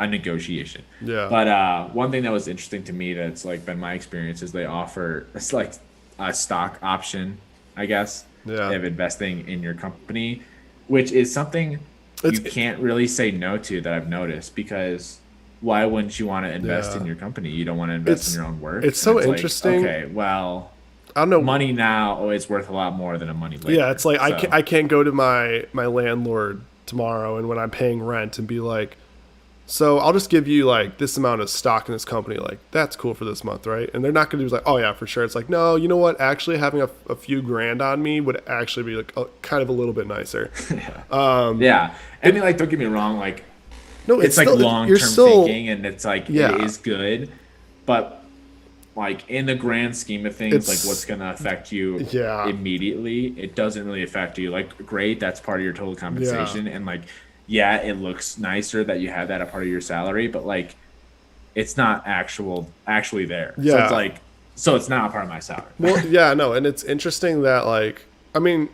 a negotiation. Yeah. But one thing that was interesting to me that's like been my experience is they offer it's like a stock option, I guess. Yeah. They have investing in your company, which is something It's- you can't really say no to, that I've noticed, because why wouldn't you want to invest Yeah. in your company? You don't want to invest It's- in your own work. it's so And like, interesting. okay, well, I don't know. money now is worth a lot more than a money later. Yeah, it's like So, I can't go to my landlord tomorrow and when I'm paying rent and be like, so I'll just give you like this amount of stock in this company. Like that's cool for this month, right? And they're not going to be like, oh yeah, for sure. It's like, no, you know what? Actually, having a few grand on me would actually be like kind of a little bit nicer. yeah. I mean, like, don't get me wrong. Like, No, it's like still, long you're term still, thinking, and it's like Yeah. it is good, but like in the grand scheme of things, It's- like what's gonna affect you Yeah. immediately, it doesn't really affect you. Like, great, that's part of your total compensation, and like, yeah, it looks nicer that you have that a part of your salary, but like, it's not actually there. So Yeah. it's like, so it's not a part of my salary. Well, yeah, no, and it's interesting that like, I mean,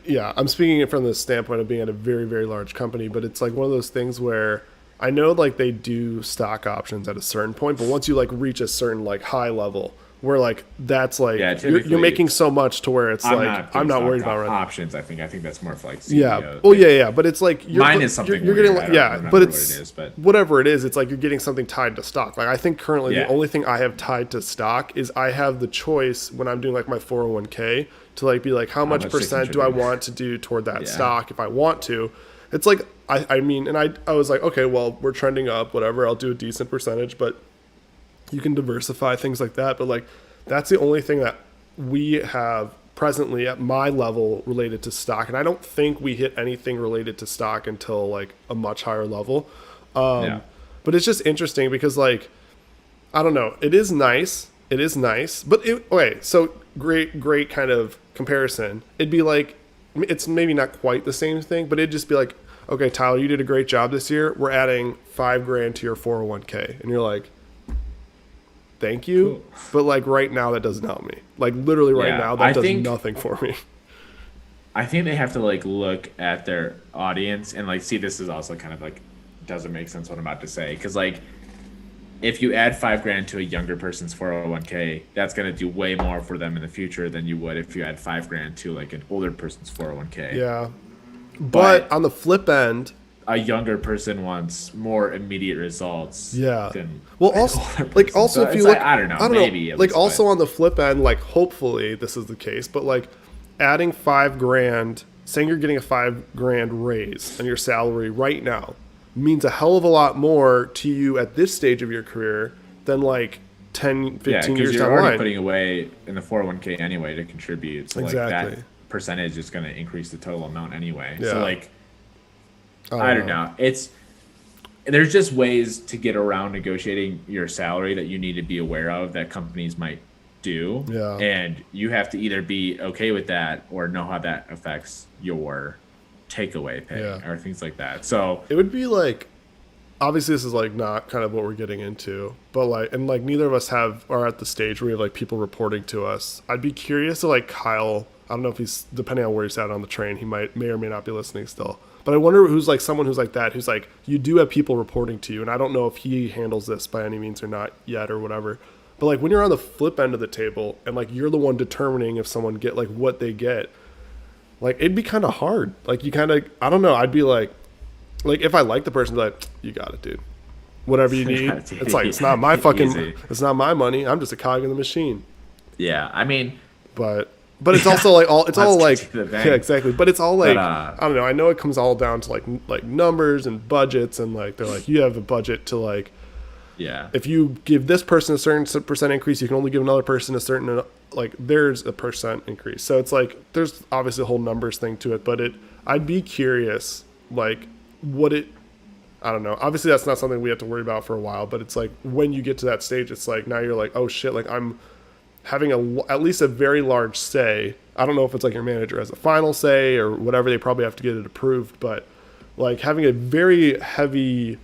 yeah, I'm speaking it from the standpoint of being at a very, very large company, but it's like one of those things where I know like they do stock options at a certain point, but once you like reach a certain like high level where like that's like Yeah, you're typically- making so much to where it's I'm like not I'm not doing worried stock about rent. options. I think that's more for like Yeah. CEO Oh thing. yeah, but it's like Mine is something you're weird. getting I don't yeah, remember but what it's it is, but whatever it is. It's like you're getting something tied to stock. Like I think currently Yeah. the only thing I have tied to stock is I have the choice when I'm doing like my 401k to like be like how much much to percent do I contribute. want to do toward that Yeah. stock if I want to. It's like I mean, and I was like okay, well we're trending up, whatever. I'll do a decent percentage, but you can diversify things like that. But like that's the only thing that we have presently at my level related to stock, and I don't think we hit anything related to stock until like a much higher level. yeah. But it's just interesting because like I don't know, it is nice, but okay, so great kind of comparison. It'd be like it's maybe not quite the same thing, but it'd just be like, okay, Tyler, you did a great job this year. We're adding $5,000 to your 401k, and you're like, thank you, Cool. but like right now that doesn't help me. Like literally right Yeah, now that I does think- nothing for me. I think they have to like look at their audience and like see, this is also kind of like doesn't make sense what I'm about to say, because like if you add $5,000 to a younger person's 401k, that's gonna do way more for them in the future than you would if you add $5,000 to like an older person's 401k. Yeah, but But- on the flip end, A younger person wants more immediate results. yeah. Than Well, an also, older like, person. also So if you it's look, like, I don't know, maybe at like, least, also but- on the flip end, like, hopefully this is the case, but like, adding $5,000, saying you're getting a $5,000 raise on your salary right now means a hell of a lot more to you at this stage of your career than like 10, 15 yeah, because years you're down the already line. putting away in the 401k anyway to contribute. So like Exactly. that percentage is going to increase the total amount anyway. Yeah. So like, I don't know. There's just ways to get around negotiating your salary that you need to be aware of that companies might do. Yeah. And you have to either be okay with that or know how that affects your takeaway pay Yeah. or things like that. So It would be like, obviously this is like not kind of what we're getting into, but like, and like neither of us are at the stage where we have like people reporting to us. I'd be curious to like Kyle. I don't know if he's, depending on where he's at on the train, he may or may not be listening still. But I wonder who's like someone who's like that, who's like, you do have people reporting to you. And I don't know if he handles this by any means or not yet or whatever. But like when you're on the flip end of the table and like you're the one determining if someone get like what they get, like it'd be kind of hard. Like you kind of, I don't know. I'd be like if I like the person, I'd be like, you got it, dude. Whatever you need. It's like, it's not my fucking, Easy. it's not my money. I'm just a cog in the machine. Yeah, I mean, But it's also like all, it's all Let's like, get to the bank. yeah, exactly. But it's all like, But, I don't know. I know it comes all down to like numbers and budgets, and like they're like, you have a budget to like, yeah, if you give this person a certain percent increase, you can only give another person a certain, like there's a percent increase. So it's like there's obviously a whole numbers thing to it, but I'd be curious like what it, I don't know. Obviously that's not something we have to worry about for a while, but it's like when you get to that stage, it's like now you're like, oh shit, like I'm having at least a very large say. I don't know if it's like your manager has a final say or whatever. They probably have to get it approved, but like having a very heavy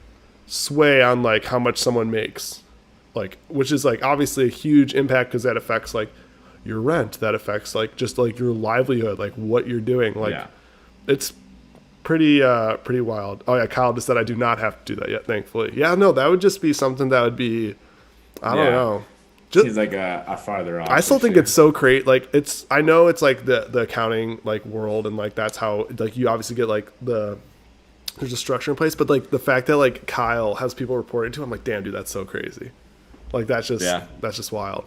sway on like how much someone makes, like, which is like obviously a huge impact because that affects like your rent, that affects like just like your livelihood, like what you're doing. Like yeah. it's pretty wild. Oh yeah, Kyle just said I do not have to do that yet, thankfully. Yeah, no, that would just be something that would be, I don't Yeah. know. Seems like a farther off. I still for think sure. it's so great. Like it's, I know it's like the accounting like world, and like that's how like you obviously get like there's a structure in place, but like the fact that like Kyle has people reporting to him, I'm like, damn, dude, that's so crazy. Like that's just wild.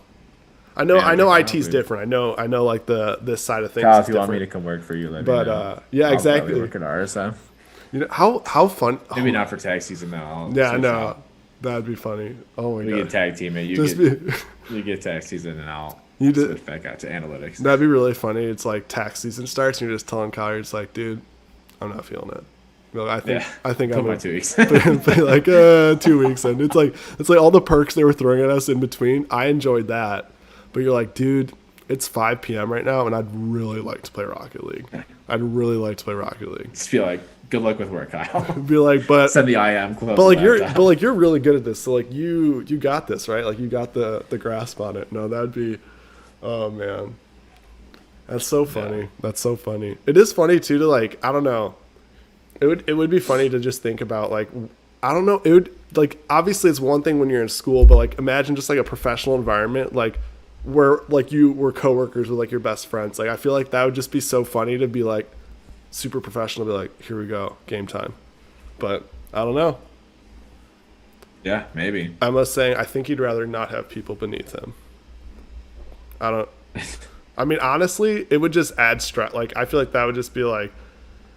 I know Yeah, I know Kyle, IT's dude. different. I know like this side of things Kyle, is if you want me different. to come work for you, let me But, know. yeah, I'll exactly. probably work at RSM. You know how fun. Maybe not for tax season though. I'll Yeah, I switch know. out. That'd be funny. Oh my We god. get tag team it. You Just get be, you get tax season, and I'll You did- switch back out to analytics. that'd be really funny. It's like tax season starts, and you're just telling Kyle, you're just like, dude, I'm not feeling it. Well, I think Yeah. I think Put I'm my a, 2 weeks. play like 2 weeks, and it's like all the perks they were throwing at us in between. I enjoyed that, but you're like, dude, it's 5 p.m. right now, and I'd really like to play Rocket League. I'd really like to play Rocket League. Just feel like good luck with work, Kyle. Be like, but Send the IM club. like laptop. you're really good at this. So like you got this, right? Like you got the grasp on it. No, that'd be, oh man, that's so funny. Yeah. That's so funny. It is funny too to like, I don't know. It would be funny to just think about like, I don't know. It would like, obviously it's one thing when you're in school, but like imagine just like a professional environment, like where like you were coworkers with like your best friends. Like I feel like that would just be so funny to be like super professional, be like, here we go, game time. But I don't know. Yeah, maybe. I must say, I think he'd rather not have people beneath him. I don't. I mean, honestly, it would just add stress. Like, I feel like that would just be like,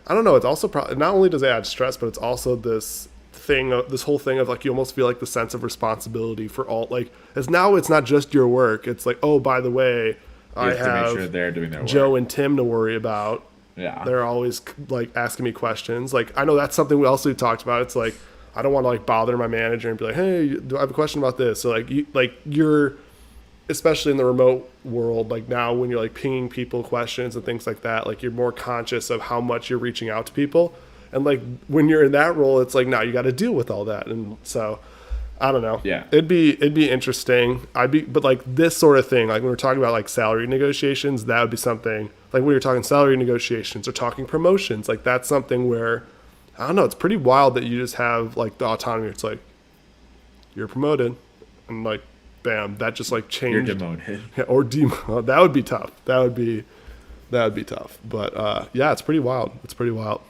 I don't know. It's also probably not only does it add stress, but it's also this thing, this whole thing of like you almost feel like the sense of responsibility for all. Like, as now it's not just your work. It's like, oh, by the way, You I have to make sure have they're doing their work. Joe and Tim to worry about. Yeah. They're always like asking me questions. Like I know that's something we also talked about. It's like I don't want to like bother my manager and be like, hey, do I have a question about this? So like you're, especially in the remote world, like now when you're like pinging people questions and things like that, like you're more conscious of how much you're reaching out to people. And like when you're in that role, it's like now you got to deal with all that. And so I don't know. Yeah. It'd be interesting. But like this sort of thing, like when we're talking about like salary negotiations, that would be something like when you're talking salary negotiations or talking promotions, like that's something where, I don't know, it's pretty wild that you just have like the autonomy. It's like, you're promoted and like, bam, that just like You're changed. demoted. Yeah, or demo. That would be tough. That would be tough. But yeah, it's pretty wild. It's pretty wild.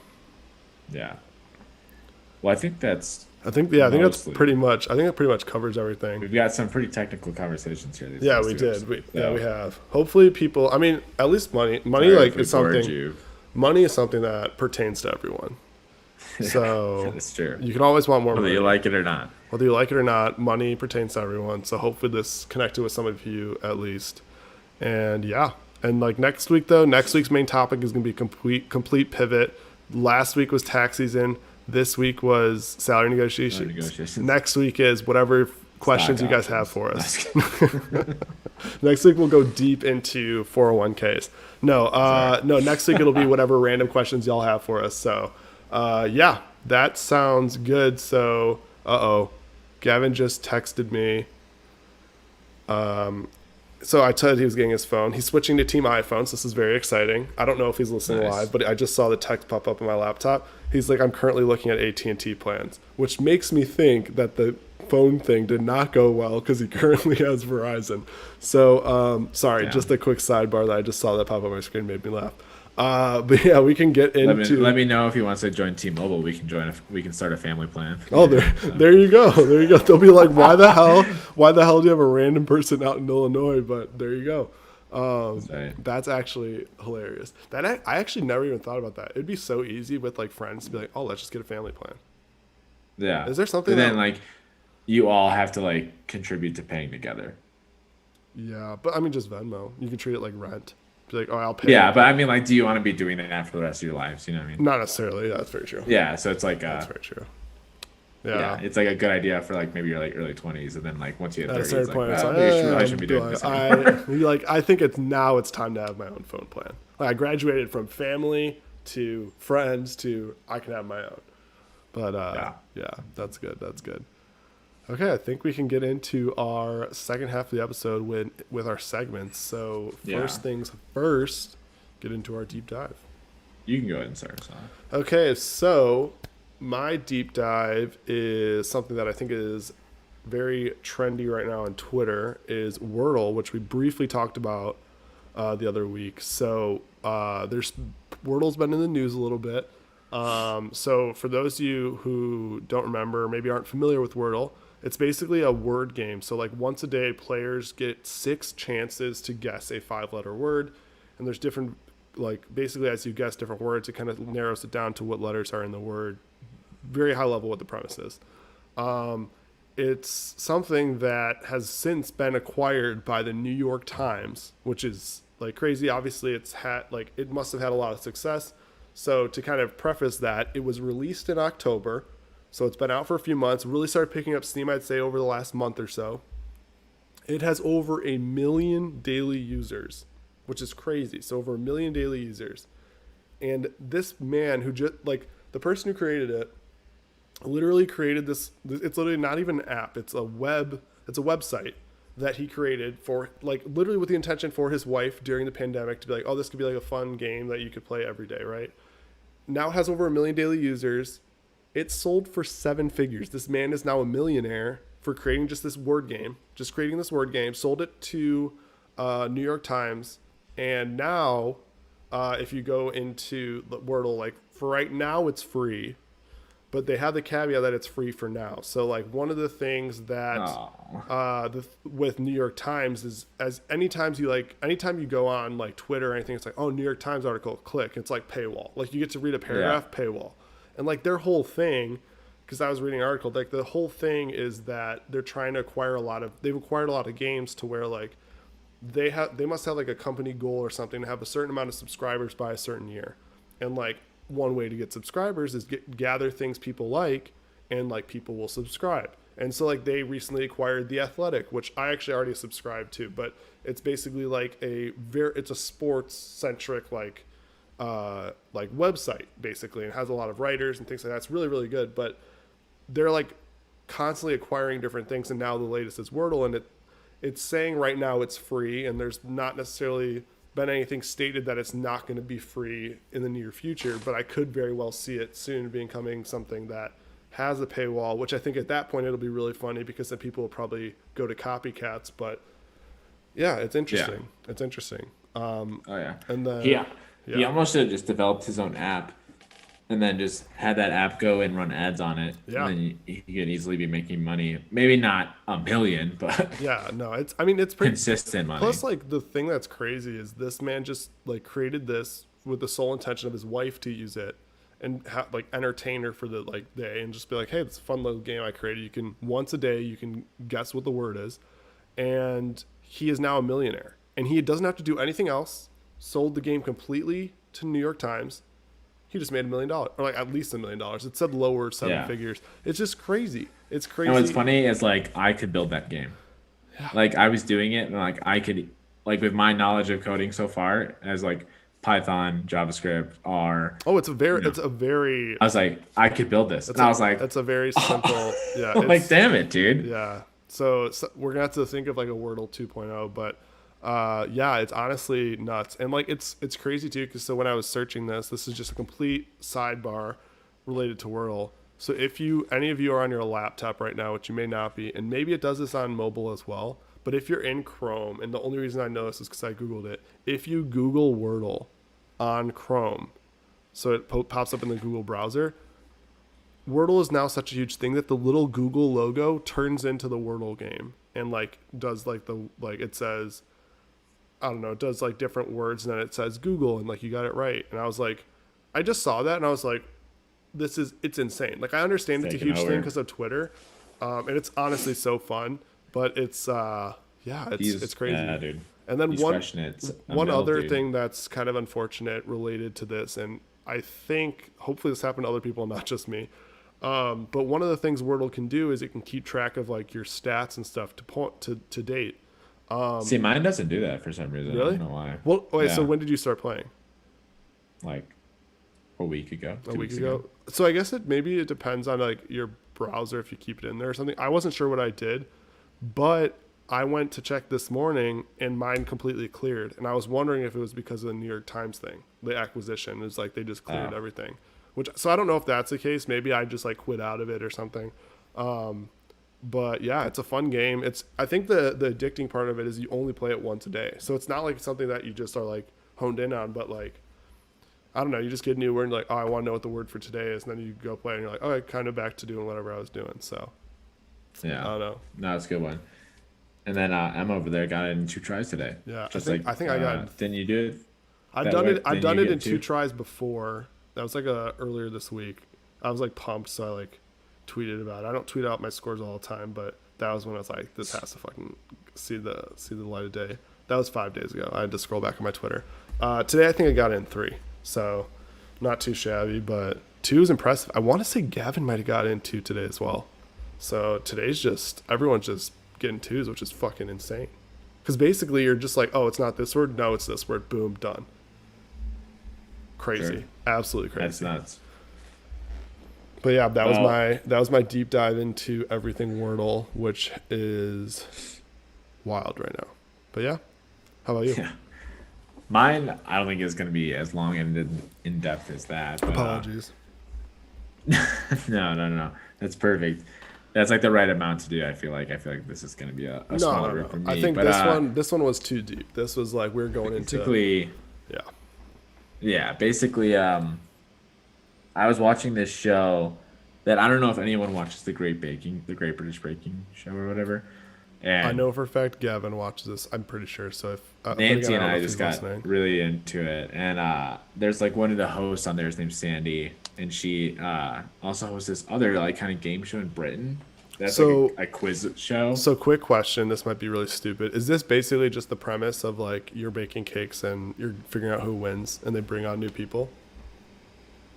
Yeah. Well, I think that's. I think that's Mostly. pretty much. I think that pretty much covers everything. We've got some pretty technical conversations here. These Yeah, last we two did. episodes. Yeah, we So, have. Hopefully, people. I mean, at least money. Money sorry like if we is bored something. you. Money is something that pertains to everyone. So That's true. you can always want more Whether money. you like it or not. Whether you like it or not, money pertains to everyone. So hopefully this connected with some of you at least. And yeah. And like next week though, next week's main topic is gonna be complete pivot. Last week was tax season. This week was salary negotiations. negotiations. Next week is whatever questions Stock you guys have options. for us. Next week we'll go deep into 401ks. No, next week it'll be whatever random questions y'all have for us. So yeah, that sounds good. So Gavin just texted me. So I told he was getting his phone. He's switching to Team iPhone, so this is very exciting. I don't know if he's listening Nice. live, but I just saw the text pop up on my laptop. He's like, I'm currently looking at AT&T plans, which makes me think that the phone thing did not go well because he currently has Verizon. So, sorry, Yeah. just a quick sidebar that I just saw that pop up on my screen made me laugh. But yeah, we can get into. Let me know if he wants to join T-Mobile. We can start a family plan. Oh, there you go. There you go. They'll be like, why the hell do you have a random person out in Illinois? But there you go. Right. That's actually hilarious. I actually never even thought about that. It'd be so easy with like friends to be like, oh, let's just get a family plan. Yeah. Is there something But then that- like you all have to like contribute to paying together. Yeah, but I mean, just Venmo. You can treat it like rent. Be like, oh, I'll pay. Yeah, but I mean, like, do you want to be doing that for the rest of your lives? You know what I mean? Not necessarily. Yeah, that's very true. Yeah. So it's like, That's very true. yeah, Yeah. it's like a good idea for like maybe your like early 20s, and then like once you hit At a 30, certain it's like, point, it's well, like, maybe I probably should be doing this. I think it's time to have my own phone plan. Like I graduated from family to friends to I can have my own. But yeah, that's good. That's good. Okay, I think we can get into our second half of the episode with our segments. So first Yeah. things first, get into our deep dive. You can go ahead and start us off. Okay, so my deep dive is something that I think is very trendy right now on Twitter is Wordle, which we briefly talked about the other week. So there's Wordle's been in the news a little bit. So for those of you who don't remember, maybe aren't familiar with Wordle, it's basically a word game. So like once a day, players get 6 chances to guess a 5-letter word, and there's different, like basically as you guess different words, it kind of narrows it down to what letters are in the word. Very high level what the premise is. It's something that has since been acquired by the New York Times, which is like crazy. Obviously, it must have had a lot of success. So to kind of preface that, it was released in October, so it's been out for a few months. Really started picking up steam, I'd say, over the last month or so. It has over 1 million daily users, which is crazy. So over 1 million daily users, and this man who just like the person who created it literally created this. It's literally not even an app. It's a website that he created for like literally with the intention for his wife during the pandemic to be like, oh, this could be like a fun game that you could play every day, right? Now it has over 1 million daily users. It sold for 7 figures. This man is now a millionaire for creating just this word game, sold it to New York Times. And now if you go into Wordle, like for right now, it's free. But they have the caveat that it's free for now. So like one of the things that with New York Times is anytime you go on like Twitter or anything, it's like, oh, New York Times article, click. It's like paywall. Like you get to read a paragraph, paywall. And like their whole thing, because I was reading an article, like the whole thing is that they're trying to they've acquired a lot of games to where like they must have like a company goal or something to have a certain amount of subscribers by a certain year. And like one way to get subscribers is gather things people like, and like people will subscribe. And so like they recently acquired The Athletic, which I actually already subscribed to, but it's basically like it's a sports centric like website basically, and has a lot of writers and things like that. It's really, really good, but they're like constantly acquiring different things. And now the latest is Wordle, and it's saying right now it's free, and there's not necessarily been anything stated that it's not going to be free in the near future, but I could very well see it soon becoming something that has a paywall, which I think at that point it'll be really funny because then people will probably go to copycats. But yeah, it's interesting. Yeah. It's interesting. Oh yeah. And then He almost should have just developed his own app and then just had that app go and run ads on it. Yeah. And then he could easily be making money. Maybe not $1 billion, but yeah, no, it's pretty consistent money. Plus, like the thing that's crazy is this man just like created this with the sole intention of his wife to use it and like entertain her for the like day, and just be like, hey, it's a fun little game I created. You can once a day you can guess what the word is, and he is now a millionaire, and he doesn't have to do anything else. Sold the game completely to New York Times. He just made $1 million, or like at least $1 million. It said lower 7 figures. It's just crazy. It's crazy. And what's funny is like I could build that game. Yeah. Like I was doing it, and like I could, like with my knowledge of coding so far, as like Python, JavaScript, R. Oh, it's a very. I was like, I could build this, and I was like, that's a very simple. Yeah. I'm like, damn it, dude. Yeah. So we're gonna have to think of like a Wordle 2.0, but Yeah, it's honestly nuts, and like it's crazy too. Because so when I was searching this is just a complete sidebar related to Wordle. So if you any of you are on your laptop right now, which you may not be, and maybe it does this on mobile as well, but if you're in Chrome, and the only reason I know this is because I googled it, if you Google Wordle on Chrome, so it pops up in the Google browser. Wordle is now such a huge thing that the little Google logo turns into the Wordle game and like does like the like it says I don't know, it does like different words and then it says Google and like you got it right. And I was like, I just saw that and I was like, it's insane. Like I understand it's a huge thing because of Twitter, and it's honestly so fun, but it's it's crazy. Yeah, dude. And then He's crushing it. one other Dude. thing that's kind of unfortunate related to this, and I think hopefully this happened to other people, not just me. But one of the things Wordle can do is it can keep track of like your stats and stuff to date. See, mine doesn't do that for some reason. Really? I don't know why. Well, wait. Yeah. So when did you start playing? Like a week ago. A 2 week weeks ago. So I guess maybe it depends on like your browser if you keep it in there or something. I wasn't sure what I did, but I went to check this morning and mine completely cleared. And I was wondering if it was because of the New York Times thing, the acquisition. It was like they just cleared everything. So I don't know if that's the case. Maybe I just like quit out of it or something. But yeah, it's a fun game. I think the addicting part of it is you only play it once a day. So it's not like something that you just are like honed in on, but like, I don't know, you just get a new word and like, oh, I want to know what the word for today is. And then you go play and you're like, oh, I'm kind of back to doing whatever I was doing. So Yeah. I don't know. No, it's a good one. And then Emma over there got it in 2 tries today. Yeah, Just I think I got. Didn't you do it? I've done it in 2 tries before. That was like earlier this week. I was like pumped, so I like tweeted about it. I don't tweet out my scores all the time, but that was when I was like, this has to fucking see the light of day. That was 5 days ago. I had to scroll back on my Twitter. Today I think I got it in 3, so not too shabby, but 2 is impressive. I want to say Gavin might have got in 2 today as well. So today's just everyone's just getting 2s, which is fucking insane. Because basically you're just like, oh, it's not this word. No, it's this word. Boom, done. Crazy, Sure. Absolutely crazy. That's nuts. But yeah, that was my deep dive into everything Wordle, which is wild right now. But yeah, how about you? Yeah. Mine, I don't think is going to be as long and in depth as that. But, Apologies. No. That's perfect. That's like the right amount to do. I feel like this is going to be a smaller group for me. I think but, this one was too deep. This was like we're going into basically. Yeah. Yeah, basically, I was watching this show that I don't know if anyone watches the Great British Baking Show or whatever. And I know for a fact Gavin watches this. I'm pretty sure. So if Nancy and I I just got really into it, and there's like one of the hosts on there. His name's Sandy, and she also hosts this other like kind of game show in Britain. That's like a quiz show. So quick question. This might be really stupid. Is this basically just the premise of like you're baking cakes and you're figuring out who wins, and they bring on new people?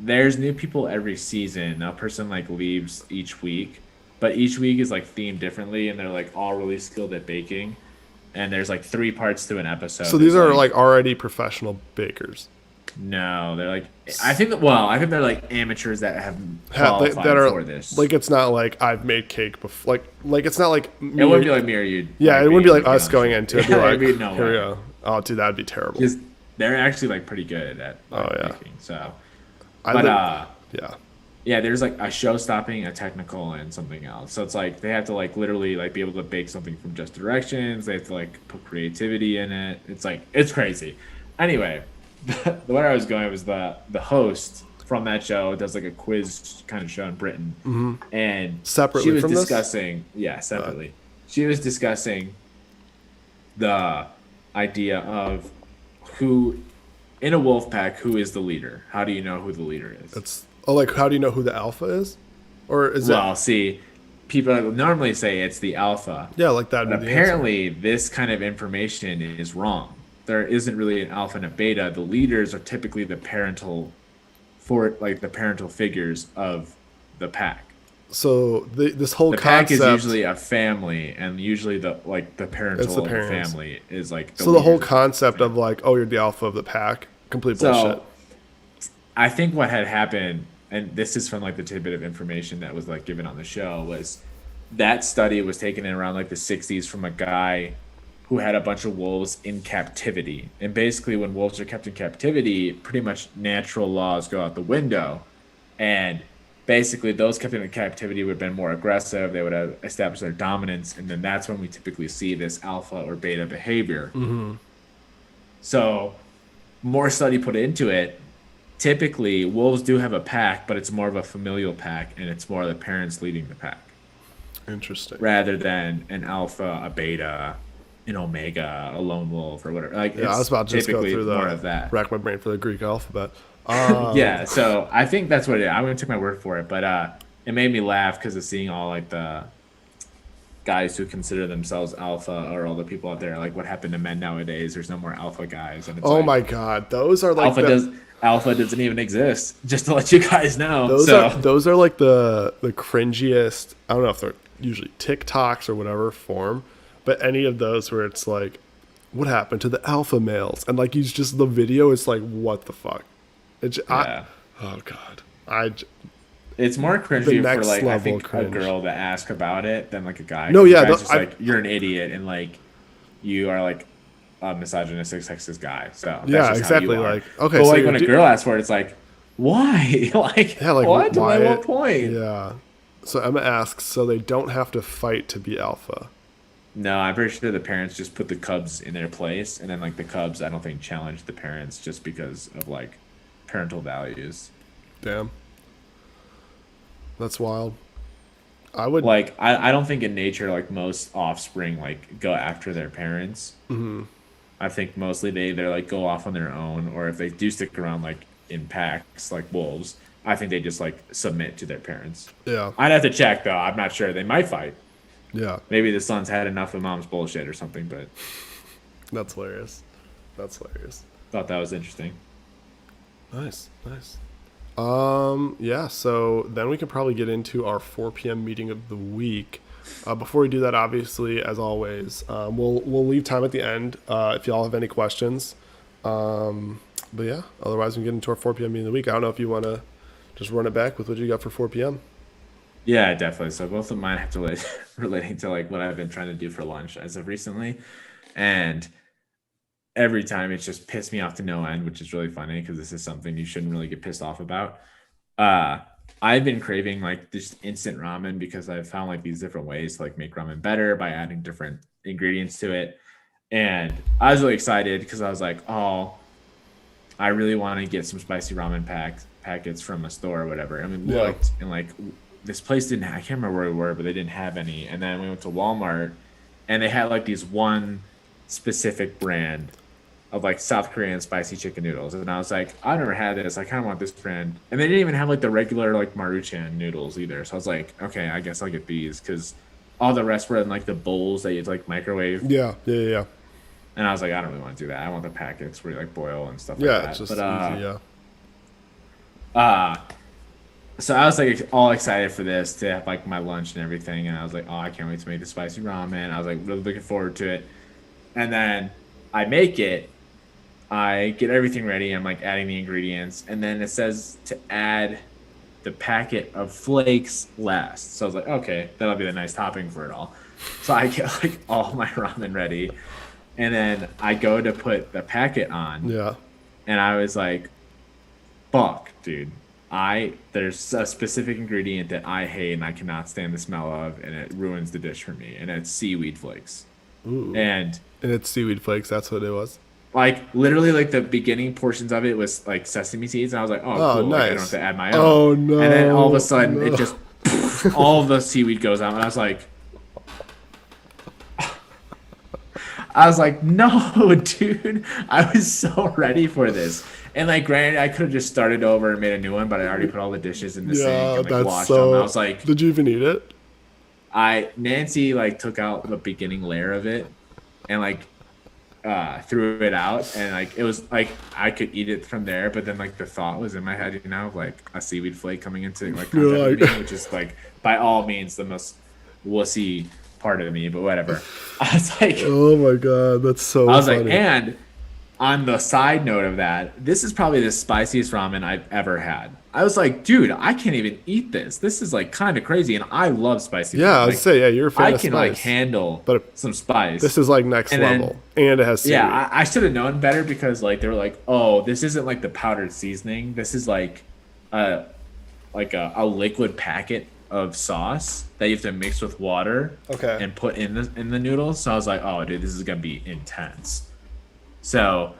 There's new people every season. A person like leaves each week, but each week is like themed differently, and they're like all really skilled at baking. And there's like 3 parts to an episode. So these are like already professional bakers. No, they're like I think they're like amateurs that have qualified that are for this. like it's not like I've made cake before. Like it's not like it wouldn't be like me or you. Yeah, like it wouldn't be like being us going into it. It'd be like, be no here we way. go. Oh, dude, that'd be terrible. Because they're actually like pretty good at baking. So, yeah, there's like a show stopping, a technical, and something else. So it's like they have to like literally like be able to bake something from just directions. They have to like put creativity in it. It's crazy. Anyway, where I was going was the host from that show does like a quiz kind of show in Britain, and Separately she was from this? discussing separately. She was discussing the idea of who in a wolf pack, who is the leader? How do you know who the leader is? Like how do you know who the alpha is, or is see, people normally say it's the alpha. Yeah, like that. But apparently, this kind of information is wrong. There isn't really an alpha and a beta. The leaders are typically the parental figures of the pack. So this whole the concept pack is usually a family, and usually the parental of the family is like. So the whole concept of like, oh, you're the alpha of the pack, complete bullshit. I think what had happened, and this is from like the tidbit of information that was like given on the show, was that study was taken in around like the 60s from a guy who had a bunch of wolves in captivity. And basically, when wolves are kept in captivity, pretty much natural laws go out the window. And basically, those kept in captivity would have been more aggressive. They would have established their dominance. And then that's when we typically see this alpha or beta behavior. Mm-hmm. So, more study put into it. Typically, wolves do have a pack, but it's more of a familial pack, and it's more the parents leading the pack. Interesting. Rather than an alpha, a beta, an omega, a lone wolf, or whatever. Like, Yeah, I was about to just go through more of that. rack my brain for the Greek alphabet. Yeah, so I think that's what it is. I'm going to take my word for it, but it made me laugh because of seeing all like the guys who consider themselves alpha or all the people out there. Like, what happened to men nowadays? There's no more alpha guys. And it's Oh like, my god, those are like alpha doesn't even exist. Just to let you guys know. those are like the cringiest. I don't know if they're usually TikToks or whatever form, but any of those where it's like, what happened to the alpha males? And like, he's just the video is like, what the fuck? Yeah. Oh god, it's more The cringy for next like I level think cringe. a girl to ask about it than like a guy. No, 'Cause yeah, the guy's the- just I- like you're an idiot and like you are like a misogynistic sexist guy. So that's Yeah, just how exactly, you are. like, okay, but so like you're when a do- girl asks for it, it's like why? like, yeah, like what? why? At what point? Yeah. So Emma asks, so they don't have to fight to be alpha. No, I'm pretty sure the parents just put the cubs in their place, and then like the cubs, I don't think challenge the parents just because of like parental values. Damn. That's wild. I would Like I don't think in nature like most offspring like go after their parents. Mm-hmm. I think mostly they either like go off on their own, or if they do stick around like in packs like wolves, I think they just like submit to their parents. Yeah. I'd have to check though. I'm not sure. They might fight. Yeah. Maybe the son's had enough of mom's bullshit or something, but That's hilarious. That's hilarious. thought that was interesting. Nice. Yeah, so then we can probably get into our 4 p.m. meeting of the week. Before we do that, obviously, as always, we'll leave time at the end if y'all have any questions. But yeah, otherwise we can get into our 4 p.m. meeting of the week. I don't know if you want to just run it back with what you got for 4 p.m. Yeah, definitely. So both of mine have to relating to like what I've been trying to do for lunch as of recently, and every time it's just pissed me off to no end, which is really funny because this is something you shouldn't really get pissed off about. I've been craving like this instant ramen because I've found like these different ways to like make ramen better by adding different ingredients to it. And I was really excited because I was like, oh, I really want to get some spicy ramen packets from a store or whatever. And we Yeah. looked and like this place didn't, I can't remember where we were, but they didn't have any. And then we went to Walmart and they had like these one specific brand of like South Korean spicy chicken noodles. And I was like, I never had this. I kind of want this brand. And they didn't even have like the regular like Maruchan noodles either. So I was like, okay, I guess I'll get these because all the rest were in like the bowls that you'd like microwave. Yeah. And I was like, I don't really want to do that. I want the packets where you like boil and stuff Yeah, like that. it's just But, easy, yeah. So I was like all excited for this to have like my lunch and everything. And I was like, oh, I can't wait to make the spicy ramen. I was like really looking forward to it. And then I make it. I get everything ready. I'm like adding the ingredients. And then it says to add the packet of flakes last. So I was like, okay, that'll be the nice topping for it all. So I get like all my ramen ready. And then I go to put the packet on. Yeah. And I was like, fuck, dude. There's a specific ingredient that I hate and I cannot stand the smell of, and it ruins the dish for me. And it's seaweed flakes. Ooh. And it's seaweed flakes. That's what it was. like literally like the beginning portions of it was like sesame seeds, and I was like, oh, cool. nice. Like, I don't have to add my own. Oh, no. And then all of a sudden no. it just all of the seaweed goes out, and I was like, no, dude. I was so ready for this. And like, granted, I could have just started over and made a new one, but I already put all the dishes in the sink Yeah, and like that's washed so. them. I was like, Did you even eat it? Nancy like took out the beginning layer of it and like threw it out, and like it was like I could eat it from there, but then like the thought was in my head, you know, like a seaweed flake coming into like contact with me, which is like by all means the most wussy part of me, but whatever. I was like, Oh my god, that's so. I was funny. like, and on the side note of that, this is probably the spiciest ramen I've ever had. I was like, dude, I can't even eat this. This is like kind of crazy, and I love spicy food. Yeah, I would Like, say, yeah, you're a fan I of can like spice. handle But some spice. this is like next And then- level. And it has seaweed. Yeah, I should have known better because like they were like, oh, this isn't like the powdered seasoning. This is a a liquid packet of sauce that you have to mix with water Okay. and put in the noodles. So I was like, oh, dude, this is gonna be intense. So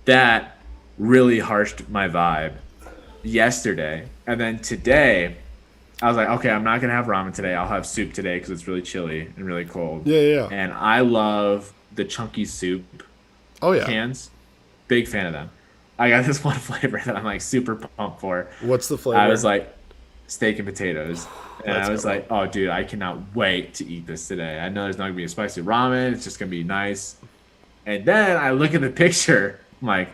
that really harshed my vibe yesterday, and then today I was like, okay, I'm not gonna have ramen today. I'll have soup today because it's really chilly and really cold. Yeah. And I love the chunky soup Oh, yeah. cans. Big fan of them. I got this one flavor that I'm like super pumped for. What's the flavor? I was like, steak and potatoes. And Let's I was go. like, oh, dude, I cannot wait to eat this today. I know there's not going to be a spicy ramen. It's just going to be nice. And then I look at the picture. I'm like,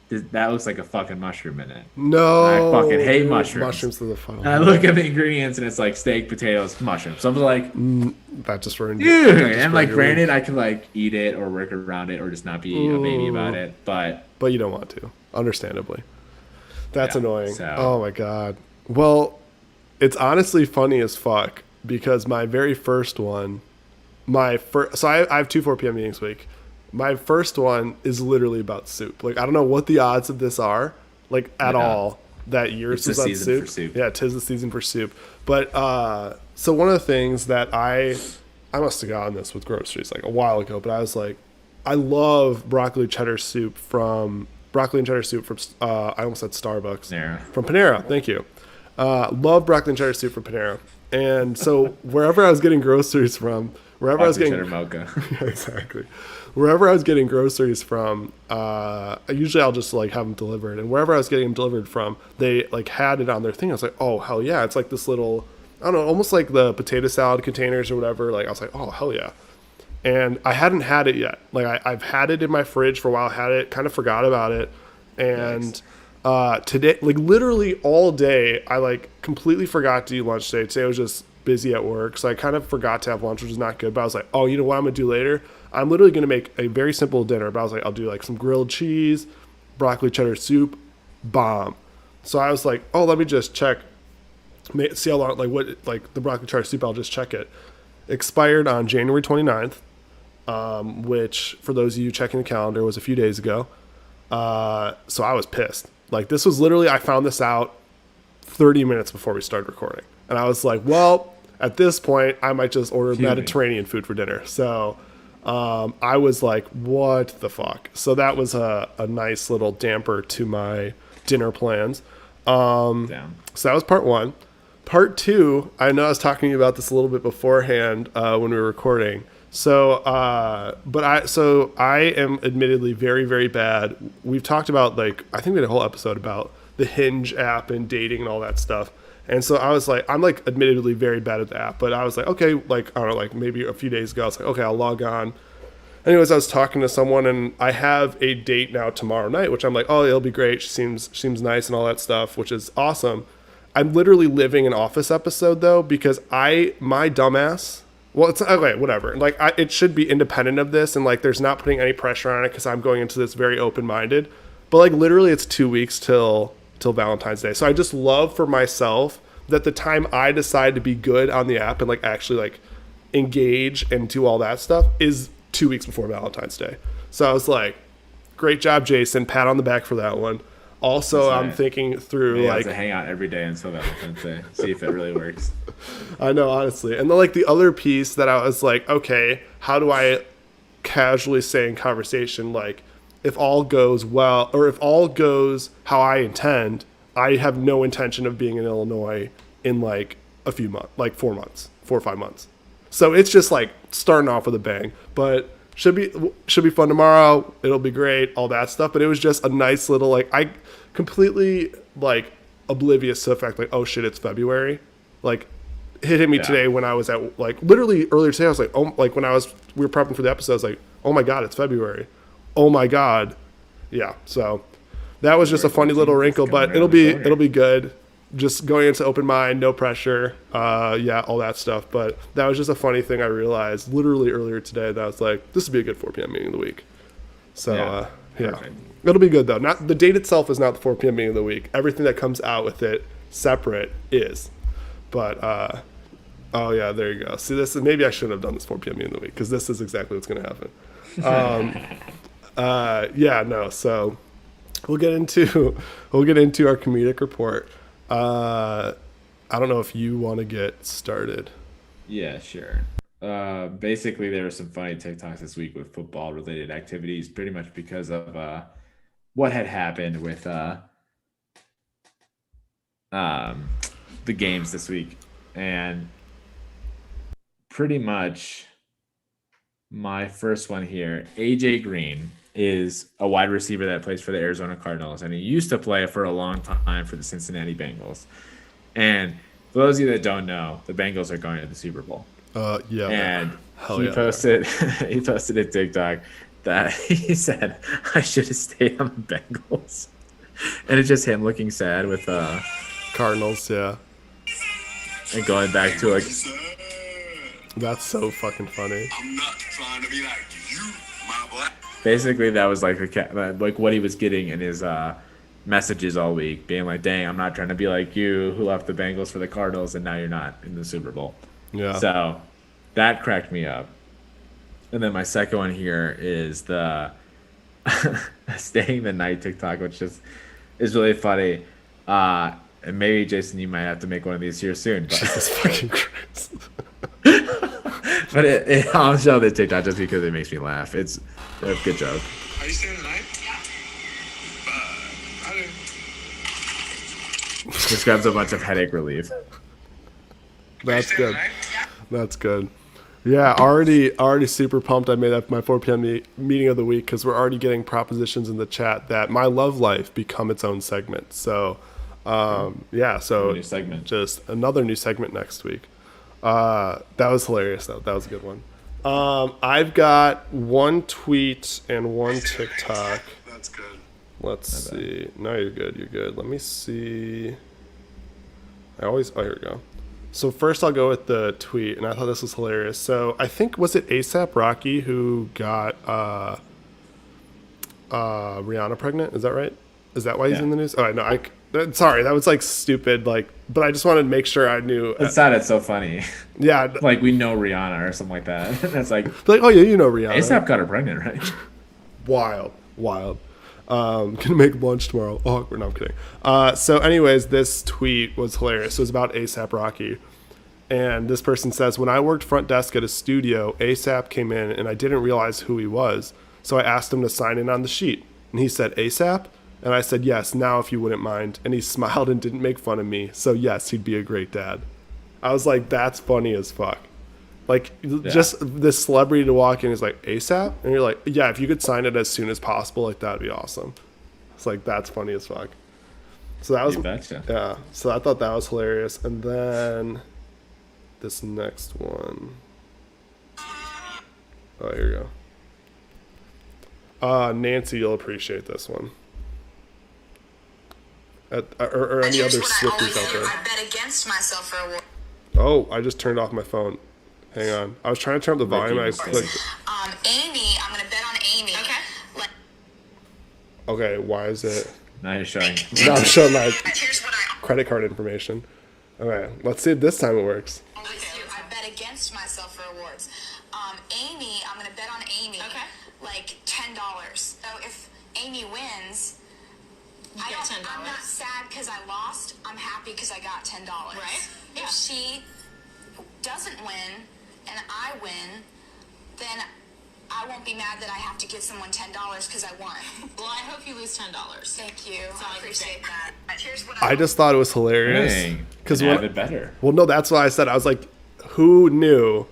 that looks like a fucking mushroom in it. no. I fucking hate dude, mushrooms. Mushrooms to the final. And I look at the ingredients and it's like steak, potatoes, mushrooms. So I was like, That just ruined dude. that just And like, ruined your week. granted, I can like eat it or work around it or just not be a baby about it. But But you don't want to, understandably. That's Yeah, annoying. so- Oh my god. Well, it's honestly funny as fuck because my very first one, so I have 2 4 p.m. meetings a week. My first one is literally about soup. Like I don't know what the odds of this are, like at Yeah. all. That yours It's is the on season for soup. Yeah, 'tis the season for soup. But so one of the things that I must have gotten this with groceries like a while ago, but I was like, I love broccoli and cheddar soup from I almost said Starbucks. Panera. From Panera, thank you. Love broccoli and cheddar soup from Panera. And so wherever I was getting groceries from, wherever I was Broccoli getting cheddar mocha. Yeah, exactly. Wherever I was getting groceries from, usually I'll just like have them delivered. And wherever I was getting them delivered from, they like had it on their thing. I was like, oh hell yeah! It's like this little, I don't know, almost like the potato salad containers or whatever. Like I was like, oh hell yeah! And I hadn't had it yet. Like I've had it in my fridge for a while. Had it, kind of forgot about it, and today, like literally all day, I like completely forgot to eat lunch today. Today I was just busy at work, so I kind of forgot to have lunch, which is not good. But I was like, oh, you know what I'm gonna do later? I'm literally gonna make a very simple dinner. But I was like, I'll do like some grilled cheese, broccoli cheddar soup, bomb. So I was like, oh, let me just check, see how long, like the broccoli cheddar soup. I'll just check it. Expired on January 29th, which for those of you checking the calendar was a few days ago. So I was pissed. Like this was literally, I found this out 30 minutes before we started recording. And I was like, well, at this point, I might just order Mediterranean food for dinner. So I was like, what the fuck? So that was a nice little damper to my dinner plans. Damn. So that was part one. Part two, I know I was talking to you about this a little bit beforehand when we were recording. So, I am admittedly very, very bad. We've talked about I think we had a whole episode about the Hinge app and dating and all that stuff. And so I was like, I'm like admittedly very bad at the app, but I was like, okay, like, I don't know, like maybe a few days ago, I was like, okay, I'll log on. Anyways, I was talking to someone and I have a date now tomorrow night, which I'm like, oh, it'll be great. She seems nice and all that stuff, which is awesome. I'm literally living an Office episode though, because my dumbass, well, it's okay, whatever. Like it should be independent of this. And like, there's not putting any pressure on it because I'm going into this very open-minded, but like literally it's 2 weeks till Valentine's Day. So I just love for myself that the time I decide to be good on the app and like actually like engage and do all that stuff is 2 weeks before Valentine's Day. So I was like, great job, Jason. Pat on the back for that one. Also, That's I'm right. thinking through Maybe I have like, to hang out every day until Valentine's Day. See if it really works. I know, honestly. And then like the other piece that I was like, okay, how do I casually say in conversation, like if all goes well, or if all goes how I intend, I have no intention of being in Illinois in like a few months, like 4 months, 4 or 5 months. So it's just like starting off with a bang, but should be fun tomorrow. It'll be great, all that stuff. But it was just a nice little, like, I completely like oblivious to the fact like, oh shit, it's February. Like it hit me today when I was at like literally earlier today. I was like, oh, like when we were prepping for the episode, I was like, oh my God, it's February. Oh my God. Yeah. So that was just a funny little wrinkle, but it'll be good. Just going into open mind, no pressure. All that stuff. But that was just a funny thing I realized literally earlier today that I was like, this would be a good 4 p.m. meeting of the week. So yeah, Perfect. it'll be good though. Not the date itself is not the 4 p.m. meeting of the week. Everything that comes out with it separate is. But oh yeah, there you go. See, this is maybe I shouldn't have done this 4 p.m. meeting of the week because this is exactly what's going to happen. Yeah, no. So we'll get into our comedic report. I don't know if you want to get started. Yeah, sure. Basically, there were some funny TikToks this week with football related activities, pretty much because of what had happened with the games this week. And pretty much my first one here, AJ Green is a wide receiver that plays for the Arizona Cardinals, and he used to play for a long time for the Cincinnati Bengals. And for those of you that don't know, the Bengals are going to the Super Bowl. Yeah. And Hell he yeah. posted he posted a TikTok that he said, I should have stayed on the Bengals. And it's just him looking sad with Cardinals, yeah. and going back to like That's so fucking funny. I'm not trying to be like you, my boy. basically that was like like what he was getting in his messages all week, being like, dang, I'm not trying to be like you who left the Bengals for the Cardinals and now you're not in the Super Bowl. Yeah. So that cracked me up. And then my second one here is the staying the night TikTok, which is really funny. And maybe Jason, you might have to make one of these here soon. But Jesus fucking Christ. but I'll show the TikTok just because it makes me laugh. It's a good joke. Are you staying tonight? Yeah. I didn't. Describes a bunch of headache relief. That's good. That's good. Yeah, already super pumped. I made up my 4 p.m. Meeting of the week because we're already getting propositions in the chat that my love life become its own segment. So, yeah, so New segment. just another new segment next week. That was hilarious though. That was a good one. I've got one tweet and one TikTok. That's good. Let's see. No, you're good. You're good. Let me see. Oh, here we go. So first I'll go with the tweet, and I thought this was hilarious. So I think, was it ASAP Rocky who got Rihanna pregnant? Is that right? Is that why he's Yeah. in the news? Oh, no. Sorry, that was like stupid. Like, but I just wanted to make sure I knew. It sounded so funny. Yeah. Like we know Rihanna or something like that. That's like Like, oh yeah, you know Rihanna. ASAP got her pregnant, right? Wild. Gonna make lunch tomorrow. Oh, no, I'm kidding. So anyways, this tweet was hilarious. It was about ASAP Rocky. And this person says, when I worked front desk at a studio, ASAP came in and I didn't realize who he was. So I asked him to sign in on the sheet. And he said, ASAP? And I said, yes, now if you wouldn't mind. And he smiled and didn't make fun of me. So yes, he'd be a great dad. I was like, that's funny as fuck. Like, just this celebrity to walk in is like, ASAP? And you're like, yeah, if you could sign it as soon as possible, like, that'd be awesome. It's like, that's funny as fuck. So that was, You betcha. yeah. So I thought that was hilarious. And then this next one. Oh, here we go. Nancy, you'll appreciate this one. Or any other Swifties out there. I bet against myself for a war. Oh, I just turned off my phone. Hang on. I was trying to turn up the volume. I clicked. Amy, I'm gonna bet on Amy. Okay. Okay, why is it? Now you're showing. Now I'm showing my Here's what I credit card information. Okay, let's see if this time it works. always do. I bet against myself for awards. Amy, I'm gonna bet on Amy. Okay. Like $10. So if Amy wins, I'm not sad because I lost. I'm happy because I got $10. Right. If she doesn't win and I win, then I won't be mad that I have to give someone $10 because I won. Well, I hope you lose $10. Thank you. I appreciate that. Here's what I just thought it was hilarious. Dang. Because Have it better. well, no, that's why I said, I was like, who knew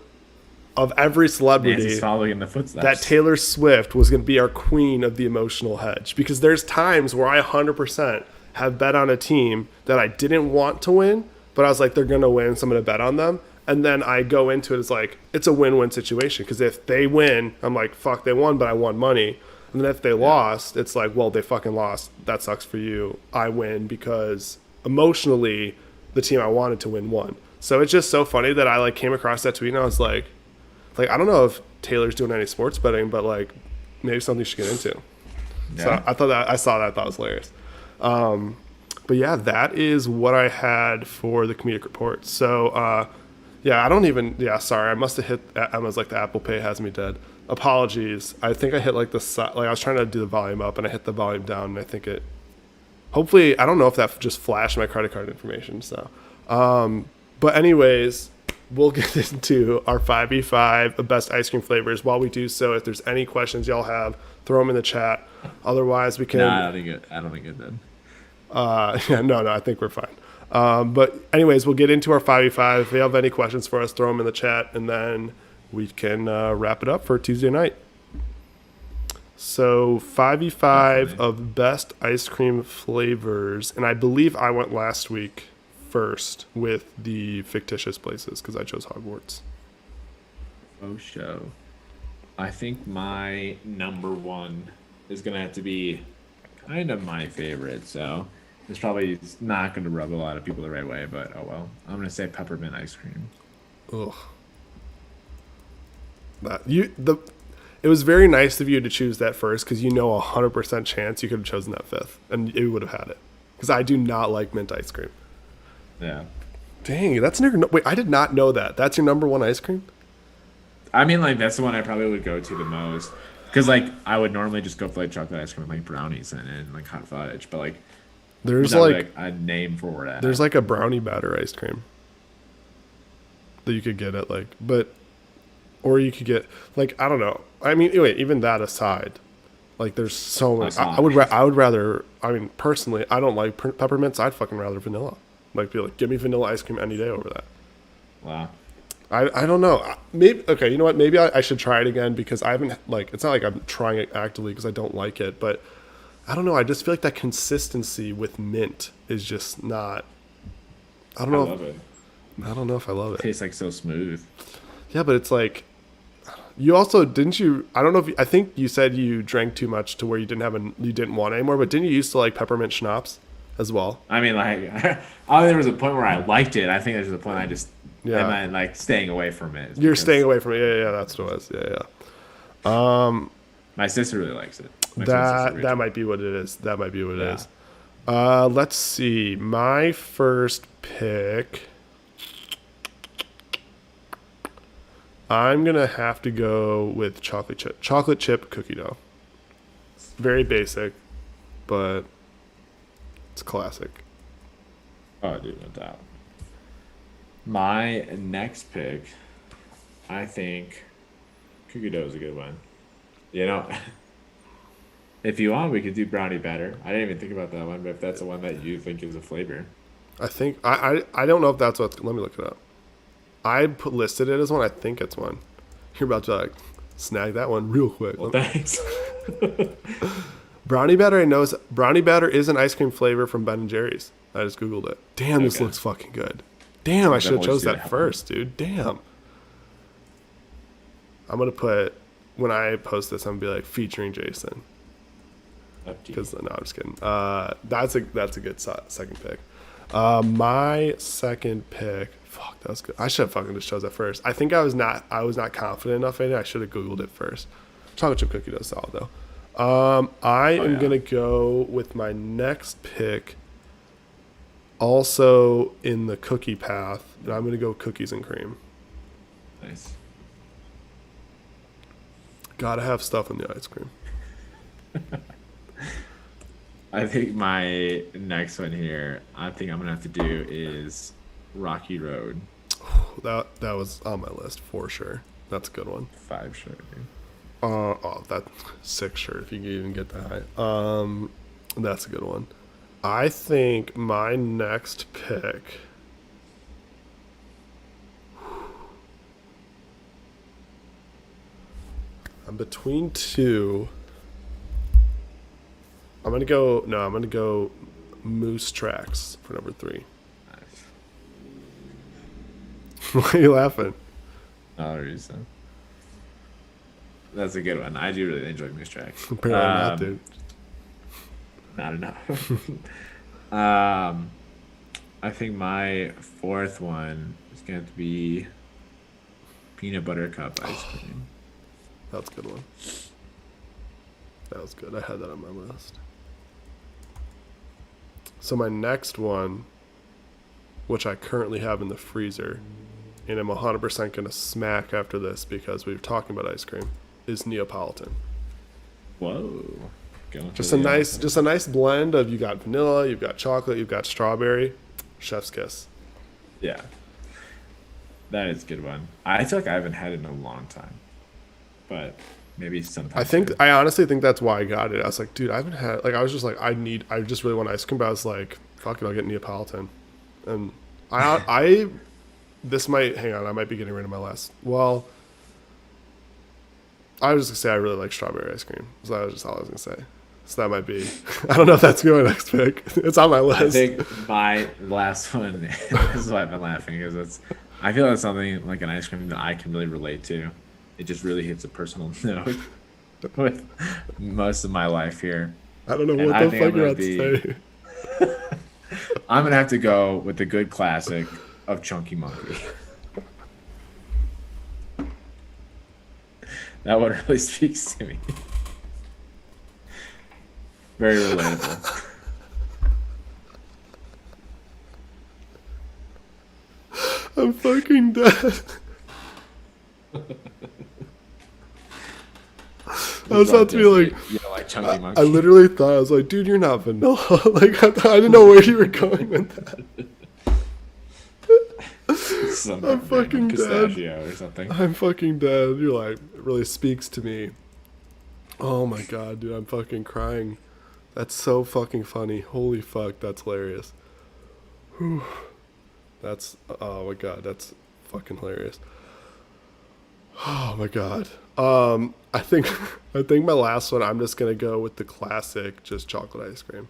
of every celebrity Nancy's following in the footsteps. that Taylor Swift was going to be our queen of the emotional hedge? Because there's times where I 100% have bet on a team that I didn't want to win, but I was like, they're going to win, so I'm going to bet on them. And then I go into it as like, it's a win-win situation. Because if they win, I'm like, fuck, they won, but I won money. And then if they lost, it's like, well, they fucking lost. That sucks for you. I win because emotionally, the team I wanted to win won. So it's just so funny that I like came across that tweet and I was like I don't know if Taylor's doing any sports betting, but like maybe something you should get into. Yeah. So I thought it was hilarious. But yeah, that is what I had for the comedic report. So yeah, sorry, I must have hit Emma's like the Apple Pay has me dead. Apologies. I think I hit like I was trying to do the volume up and I hit the volume down, and I think hopefully, I don't know if that just flashed my credit card information. So, but anyways, we'll get into our 5v5 best ice cream flavors. While we do so, if there's any questions y'all have, throw them in the chat. Otherwise, we can. No, I don't think it did. Yeah, no, I think we're fine. But anyways, we'll get into our 5v5. If you have any questions for us, throw them in the chat, and then we can wrap it up for Tuesday night. So 5v5 of best ice cream flavors, and I believe I went last week first with the fictitious places because I chose Hogwarts. Oh, show. I think my number one is gonna have to be kind of my favorite. So it's probably not gonna rub a lot of people the right way, but oh well. I'm gonna say peppermint ice cream. Ugh. It was very nice of you to choose that first because 100% chance you could have chosen that fifth and you would have had it. Because I do not like mint ice cream. Yeah. Dang, wait, I did not know that. That's your number one ice cream? I mean, like, that's the one I probably would go to the most. Because, like, I would normally just go for, like, chocolate ice cream with, like, brownies in it and, like, hot fudge. But, like, there's like a name for that. There's, like, a brownie batter ice cream that you could get at, like, or you could get, like, I don't know. I mean, anyway, even that aside, like, there's so much. I would rather, I mean, personally, I don't like peppermints. I'd fucking rather vanilla. Like, be like, give me vanilla ice cream any day over that. Wow. I don't know. Maybe, okay, you know what? Maybe I should try it again because I haven't, like, it's not like I'm trying it actively because I don't like it, but I don't know. I just feel like that consistency with mint is just not, I don't know. I love it. I don't know if I love it. Tastes like so smooth. Yeah, but it's like, you also, didn't you, I don't know if, I think you said you drank too much to where you didn't want anymore, but didn't you used to like peppermint schnapps as well? I mean, like, there was a point where I liked it. I think there's a point I just, am like staying away from it. You're staying away from it. Yeah, that's what it was. Yeah. My sister really likes it. That might be what it is. That might be what it is. Let's see. My first pick, I'm going to have to go with chocolate chip cookie dough. Very basic, but it's a classic. Oh, dude, no doubt. My next pick, I think cookie dough is a good one. If you want, we could do brownie batter. I didn't even think about that one, but if that's the one that you think is a flavor. I think, I don't know if that's what, let me look it up. I listed it as one. I think it's one. You're about to like snag that one real quick. Well, thanks. Brownie batter, I know. Brownie batter is an ice cream flavor from Ben & Jerry's. I just Googled it. Damn, this looks fucking good. Damn, I should have chose that first, dude. Damn. I'm going to put, when I post this, I'm going to be like, featuring Jason. Because, no, I'm just kidding. That's a good second pick. My second pick, fuck, that was good. I should have fucking just chose that first. I think I was not confident enough in it. I should have Googled it first. Chocolate chip cookie dough solid though. I am gonna go with my next pick, also in the cookie path, and I'm gonna go cookies and cream. Nice. Gotta have stuff in the ice cream. I think my next one here, I think I'm gonna have to do is Rocky Road. That was on my list for sure. That's a good one. 5 shirt, dude. That 6 shirt if you can even get that high. That's a good one. I think my next pick. I'm between two. I'm gonna go Moose Tracks for number 3. Nice. Why are you laughing? No reason. That's a good one. I do really enjoy Moose Tracks. Apparently not, dude. Not enough. I think my fourth one is going to be peanut butter cup ice cream. That's a good one. That was good. I had that on my list. So my next one, which I currently have in the freezer, and I'm 100% going to smack after this because we were talking about ice cream, is Neapolitan. Whoa. Just a nice blend of, you got vanilla, you've got chocolate, you've got strawberry. Chef's kiss. Yeah. That is a good one. I feel like I haven't had it in a long time. But maybe sometime. I honestly think that's why I got it. I was like, dude, I haven't had, like, I was just like, I just really want ice cream, but I was like, fuck it, I'll get Neapolitan. And this might, hang on, I might be getting rid of my last. Well, I was just gonna say I really like strawberry ice cream. So that was just all I was gonna say. So that might be, I don't know if that's my next pick. It's on my list. I think my last one, this is why I've been laughing, because I feel that's something like an ice cream that I can really relate to. It just really hits a personal note with most of my life here. I don't know what the fuck you're about to say. I'm gonna have to go with the good classic of Chunky Monkey. That one really speaks to me. Very relatable. I'm fucking dead. I was about to be like, like Chunky Monkey. I literally thought, I was like, dude, you're not vanilla. Like, I didn't know where you were going with that. I'm fucking dead. Or something. I'm fucking dead. You're like, it really speaks to me. Oh my god, dude, I'm fucking crying. That's so fucking funny. Holy fuck, that's hilarious. Whew. That's, oh my god, that's fucking hilarious. Oh my god. I think my last one, I'm just gonna go with the classic, just chocolate ice cream.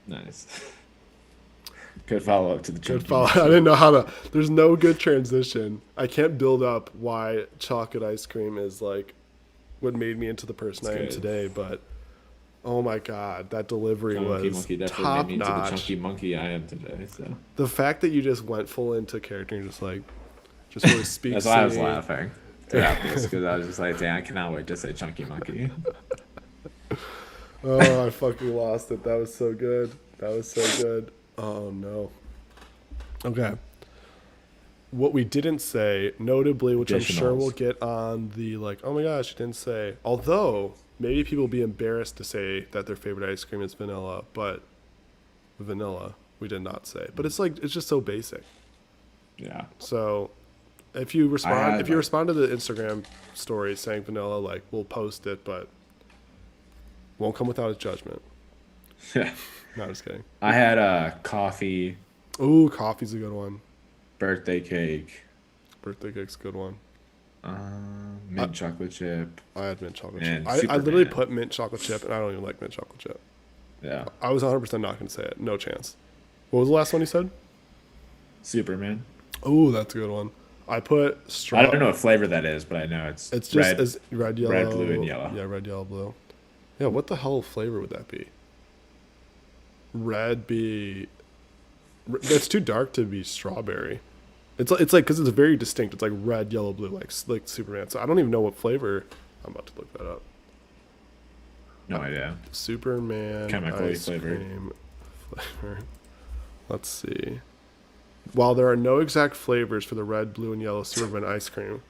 Nice. Good follow up to the Good follow. I didn't know how to. There's no good transition. I can't build up why chocolate ice cream is like what made me into the person I am today. But oh my god, that delivery was top notch. The Chunky Monkey I am today. So the fact that you just went full into character and just really speaks. That's why I was laughing. Yeah, because I was just like, damn, I cannot wait to say Chunky Monkey. Oh, I fucking lost it. That was so good. Oh no. Okay. What we didn't say, notably, which I'm sure we'll get on the like, oh my gosh, you didn't say. Although maybe people will be embarrassed to say that their favorite ice cream is vanilla, but vanilla we did not say. But it's like, it's just so basic. Yeah. So if you respond to the Instagram story saying vanilla, like, we'll post it, but won't come without a judgment. Yeah. No, just kidding. I had coffee. Ooh, coffee's a good one. Birthday cake. Birthday cake's a good one. Mint chocolate chip. I had mint chocolate chip. I literally put mint chocolate chip, and I don't even like mint chocolate chip. Yeah. I was 100% not going to say it. No chance. What was the last one you said? Superman. Ooh, that's a good one. I put I don't know what flavor that is, but I know it's just red, red, yellow, red, blue, and yellow. Yeah, red, yellow, blue. Yeah, what the hell flavor would that be? Red be... It's too dark to be strawberry. It's like, because it's very distinct. It's like red, yellow, blue, like Superman. So I don't even know what flavor. I'm about to look that up. No idea. Superman chemically ice flavored. cream flavor. Let's see. While there are no exact flavors for the red, blue, and yellow Superman ice cream,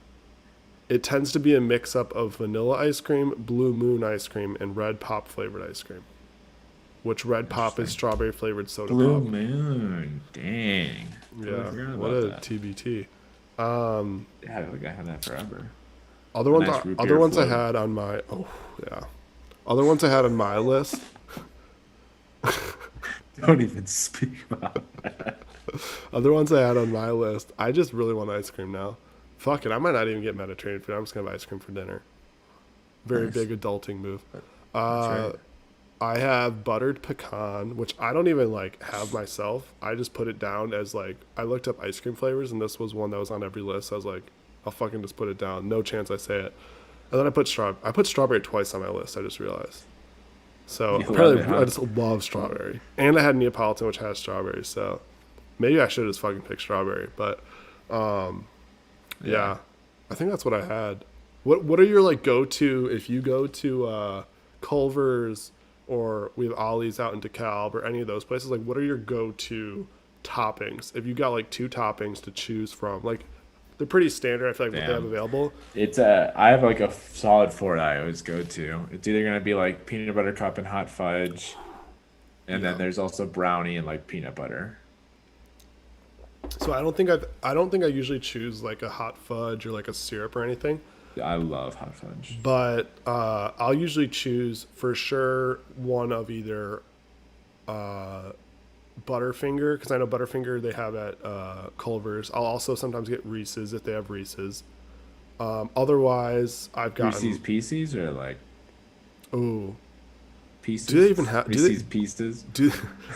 it tends to be a mix-up of vanilla ice cream, Blue Moon ice cream, and Red Pop flavored ice cream. Which Red Pop is strawberry flavored soda Blue pop. Moon, dang. Yeah, what a TBT. Yeah, I think I had that forever. Other ones I had on my other ones I had on my list. Don't even speak about that. Other ones I had on my list. I just really want ice cream now. Fuck it, I might not even get Mediterranean food. I'm just gonna have ice cream for dinner. Very big adulting move. Right. I have buttered pecan, which I don't even like have myself. I just put it down as like, I looked up ice cream flavors, and this was one that was on every list. I was like, I'll fucking just put it down. No chance I say it. And then I put strawberry twice on my list. I just realized. So apparently I just love strawberry. And I had Neapolitan, which has strawberry. So maybe I should just fucking pick strawberry. But yeah, I think that's what I had. What are your like go-to if you go to Culver's or we have Ollie's out in DeKalb or any of those places, like what are your go-to toppings? If you got like 2 toppings to choose from, like they're pretty standard. I feel like what they have available. I have like a solid 4 that I always go to. It's either gonna be like peanut butter cup and hot fudge, and then there's also brownie and like peanut butter. So I don't think I usually choose like a hot fudge or like a syrup or anything. I love hot fudge. But I'll usually choose for sure one of either Butterfinger, because I know Butterfinger they have at Culver's. I'll also sometimes get Reese's if they have Reese's. Otherwise, I've got Reese's Pieces or like Pieces. Do they even have Reese's Pieces? Do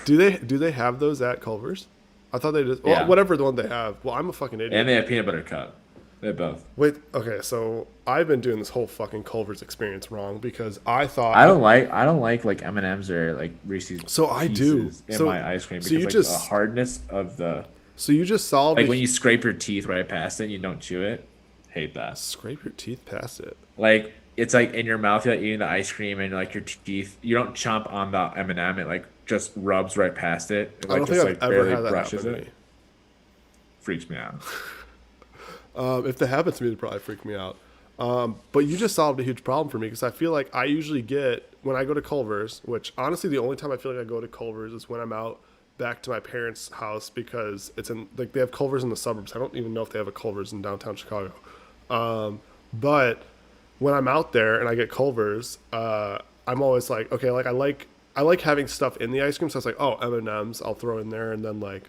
they have those at Culver's? I thought they just whatever the one they have. Well, I'm a fucking idiot. And they have peanut butter cup. They have both. Wait, okay, so I've been doing this whole fucking Culver's experience wrong because I thought I don't like M&Ms or like Reese's. So I do. Pieces in So- my ice cream so because you like just- the hardness of the So you just solved like when you scrape your teeth right past it, and you don't chew it. Hate that. scrape your teeth past it. Like it's like in your mouth, you're like eating the ice cream, and like your teeth, you don't chomp on the M&M. It like just rubs right past it. It I like don't just think I've like ever barely had that brushes happen to it. me. Freaks me out. If that happens to me, it'd probably freak me out. But you just solved a huge problem for me because I feel like I usually get, when I go to Culver's, which honestly the only time I feel like I go to Culver's is when I'm out back to my parents' house because it's in, like they have Culver's in the suburbs. I don't even know if they have a Culver's in downtown Chicago. But when I'm out there and I get Culver's, I'm always like, okay, like I like having stuff in the ice cream. So it's like, oh, M&Ms I'll throw in there and then like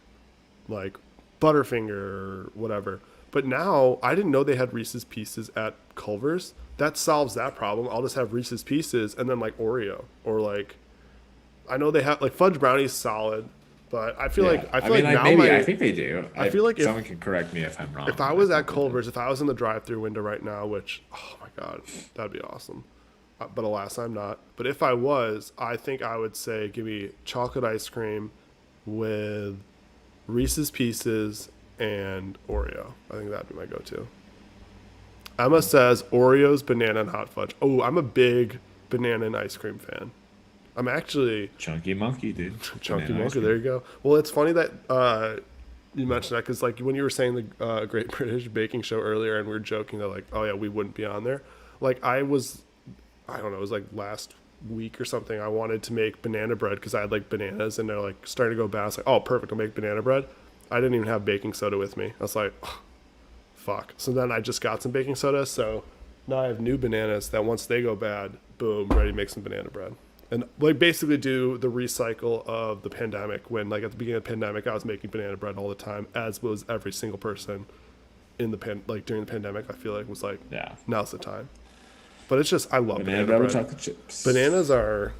Butterfinger or whatever. But now I didn't know they had Reese's Pieces at Culver's. That solves that problem. I'll just have Reese's Pieces and then like Oreo or like I know they have like fudge brownie's solid, but I feel like now maybe I think they do. I feel like someone can correct me if I'm wrong. if I was at Culver's, if I was in the drive-through window right now, which oh my god, that'd be awesome. But alas, I'm not. But if I was, I think I would say give me chocolate ice cream with Reese's Pieces and Oreo. I think that'd be my go-to. Emma says Oreos, banana, and hot fudge. Oh, I'm a big banana and ice cream fan. I'm actually Chunky Monkey, dude. Chunky Banana ice Monkey. cream. There you go. Well, it's funny that you mentioned that because like when you were saying the Great British Baking Show earlier, and we were joking that like, oh yeah, we wouldn't be on there. Like I don't know, it was like last week or something. I wanted to make banana bread because I had like bananas and they're like starting to go bad. I was like, oh, perfect, I'll make banana bread. I didn't even have baking soda with me. I was like, oh, fuck. So then I just got some baking soda. So now I have new bananas that once they go bad, boom, ready to make some banana bread. And like basically do the recycle of the pandemic when like at the beginning of the pandemic, I was making banana bread all the time, as was every single person in the during the pandemic. I feel like was like, Yeah. now's the time. But it's just, I love Banana banana bread with bread. chocolate chips. Bananas are,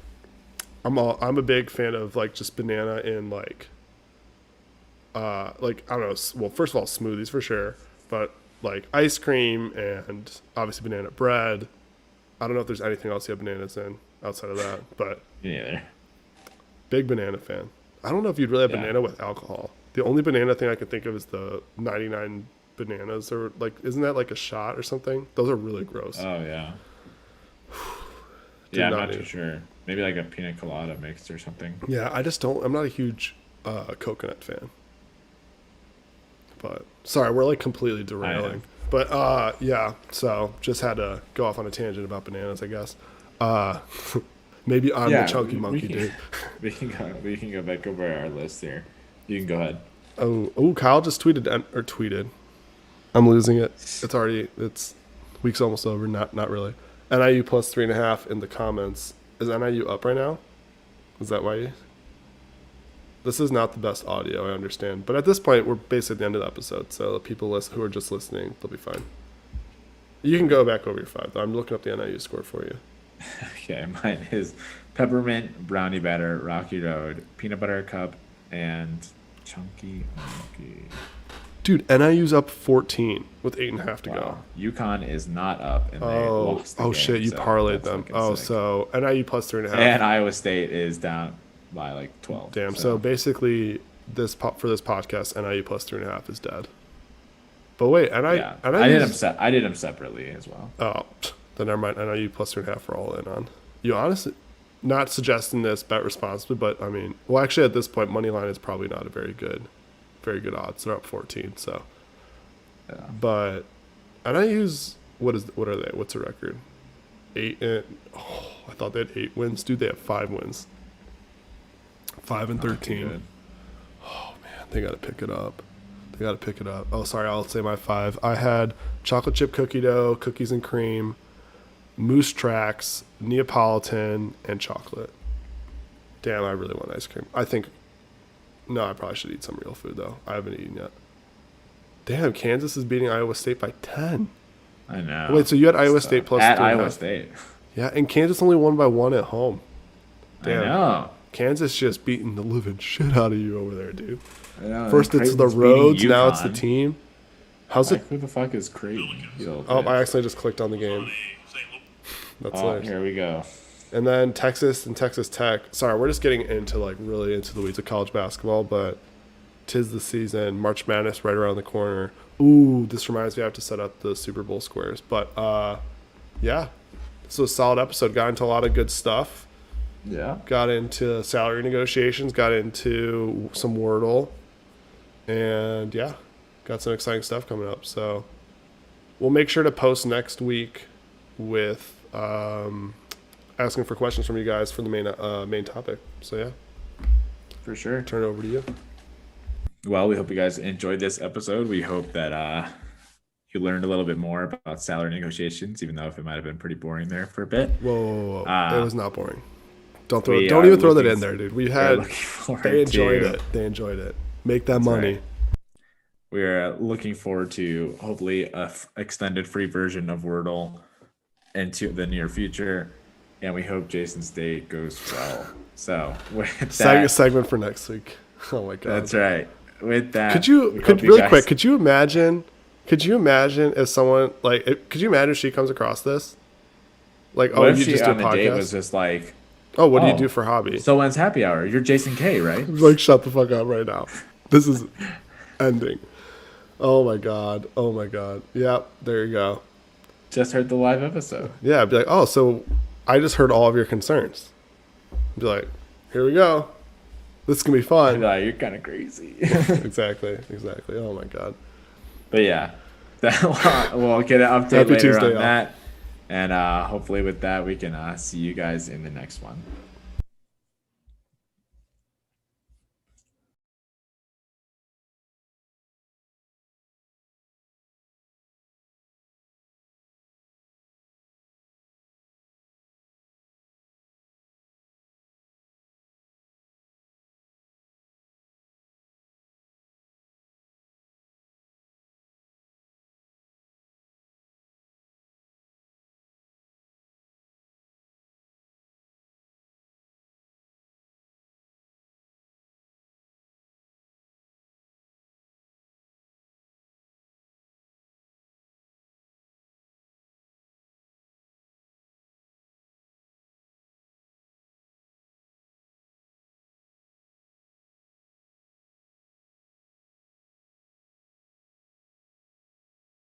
I'm a big fan of like just banana in like I don't know. Well, first of all, smoothies for sure, but like ice cream and obviously banana bread. I don't know if there's anything else you have bananas in outside of that, but Me neither. big banana fan. I don't know if you'd really have Yeah. banana with alcohol. The only banana thing I can think of is the 99 bananas, or like, isn't that like a shot or something? Those are really gross. Oh yeah. Do Yeah, I'm not not too eat. sure. Maybe like a pina colada mix or something. Yeah, I'm not a huge coconut fan. But sorry, we're like completely derailing. But yeah, so just had to go off on a tangent about bananas, I guess. Maybe I'm the chunky monkey dude. We can go back over our list here. You can go ahead. Oh, Kyle just tweeted. I'm losing it. It's week's almost over. Not really. NIU plus 3.5 in the comments. Is NIU up right now? Is that why? This is not the best audio, I understand. But at this point, we're basically at the end of the episode. So the people who are just listening, they'll be fine. You can go back over your 5, though. I'm looking up the NIU score for you. Okay, mine is peppermint, brownie batter, Rocky Road, peanut butter cup, and chunky monkey. Dude, NIU's up 14 with 8.5 to go. Wow. UConn is not up, and they Oh, lost the game, shit! You so parlayed that's them. fucking Oh, sick. so NIU plus 3.5. And Iowa State is down by like 12. Damn. So basically, for this podcast, NIU plus 3.5 is dead. But wait, yeah, I did them separately as well. Oh, then never mind. NIU plus 3.5 we're all in on. you honestly, not suggesting this, bet responsibly, but I mean, well, actually, at this point, money line is probably not a very good odds. They're up 14, so. Yeah. But, and I use what are they? What's the record? 8 and I thought they had 8 wins. Dude, they have 5 wins. 5 and 13. Good. Oh man, they got to pick it up. Oh, sorry, I'll say my 5. I had chocolate chip cookie dough, cookies and cream, Moose Tracks, Neapolitan, and chocolate. Damn, I really want ice cream. I probably should eat some real food though. I haven't eaten yet. Damn, Kansas is beating Iowa State by 10. I know. Wait, so you had Iowa State plus at 3.5. Iowa State. Yeah, and Kansas only won by 1 at home. Damn. I know. Kansas just beating the living shit out of you over there, dude. I know. First it's the Creighton's roads, beating now it's the UConn. team. How's it? Like, who the fuck is Creighton? Oh, I accidentally just clicked on the game. That's nice. Here we go. And then Texas and Texas Tech. Sorry, we're just getting into really into the weeds of college basketball, but 'tis the season. March Madness right around the corner. Ooh, this reminds me I have to set up the Super Bowl squares. But yeah, this was a solid episode. Got into a lot of good stuff. Yeah. Got into salary negotiations. Got into some Wordle, and yeah, got some exciting stuff coming up. So we'll make sure to post next week with asking for questions from you guys for the main topic. So yeah, For sure. turn it over to you. Well, we hope you guys enjoyed this episode. We hope that you learned a little bit more about salary negotiations, even though it might have been pretty boring there for a bit. Whoa. It was not boring. Don't we even throw that looking- in there, dude. They They enjoyed it. Make that money. right. We're looking forward to hopefully a extended free version of Wordle into the near future, and we hope Jason State goes well. So with that, Segment for next week. Oh my god. that's right. With that, Could we hope you guys- quick, could you imagine if someone could you imagine if she comes across this? Like, What oh, if you she just do a on the date podcast? was just like, Oh, what do you oh, do for hobby? so when's happy hour? You're Jason K, right? Like, shut the fuck up right now. This is ending. Oh my god. Yep, there you go. Just heard the live episode. Yeah, I'd be like, oh, so I just heard all of your concerns. Be like, here we go. This is gonna be fun. You're kind of crazy. Exactly. Oh my god. But yeah, we'll get an update Happy later Tuesday, on y'all. that. And hopefully with that, we can see you guys in the next one.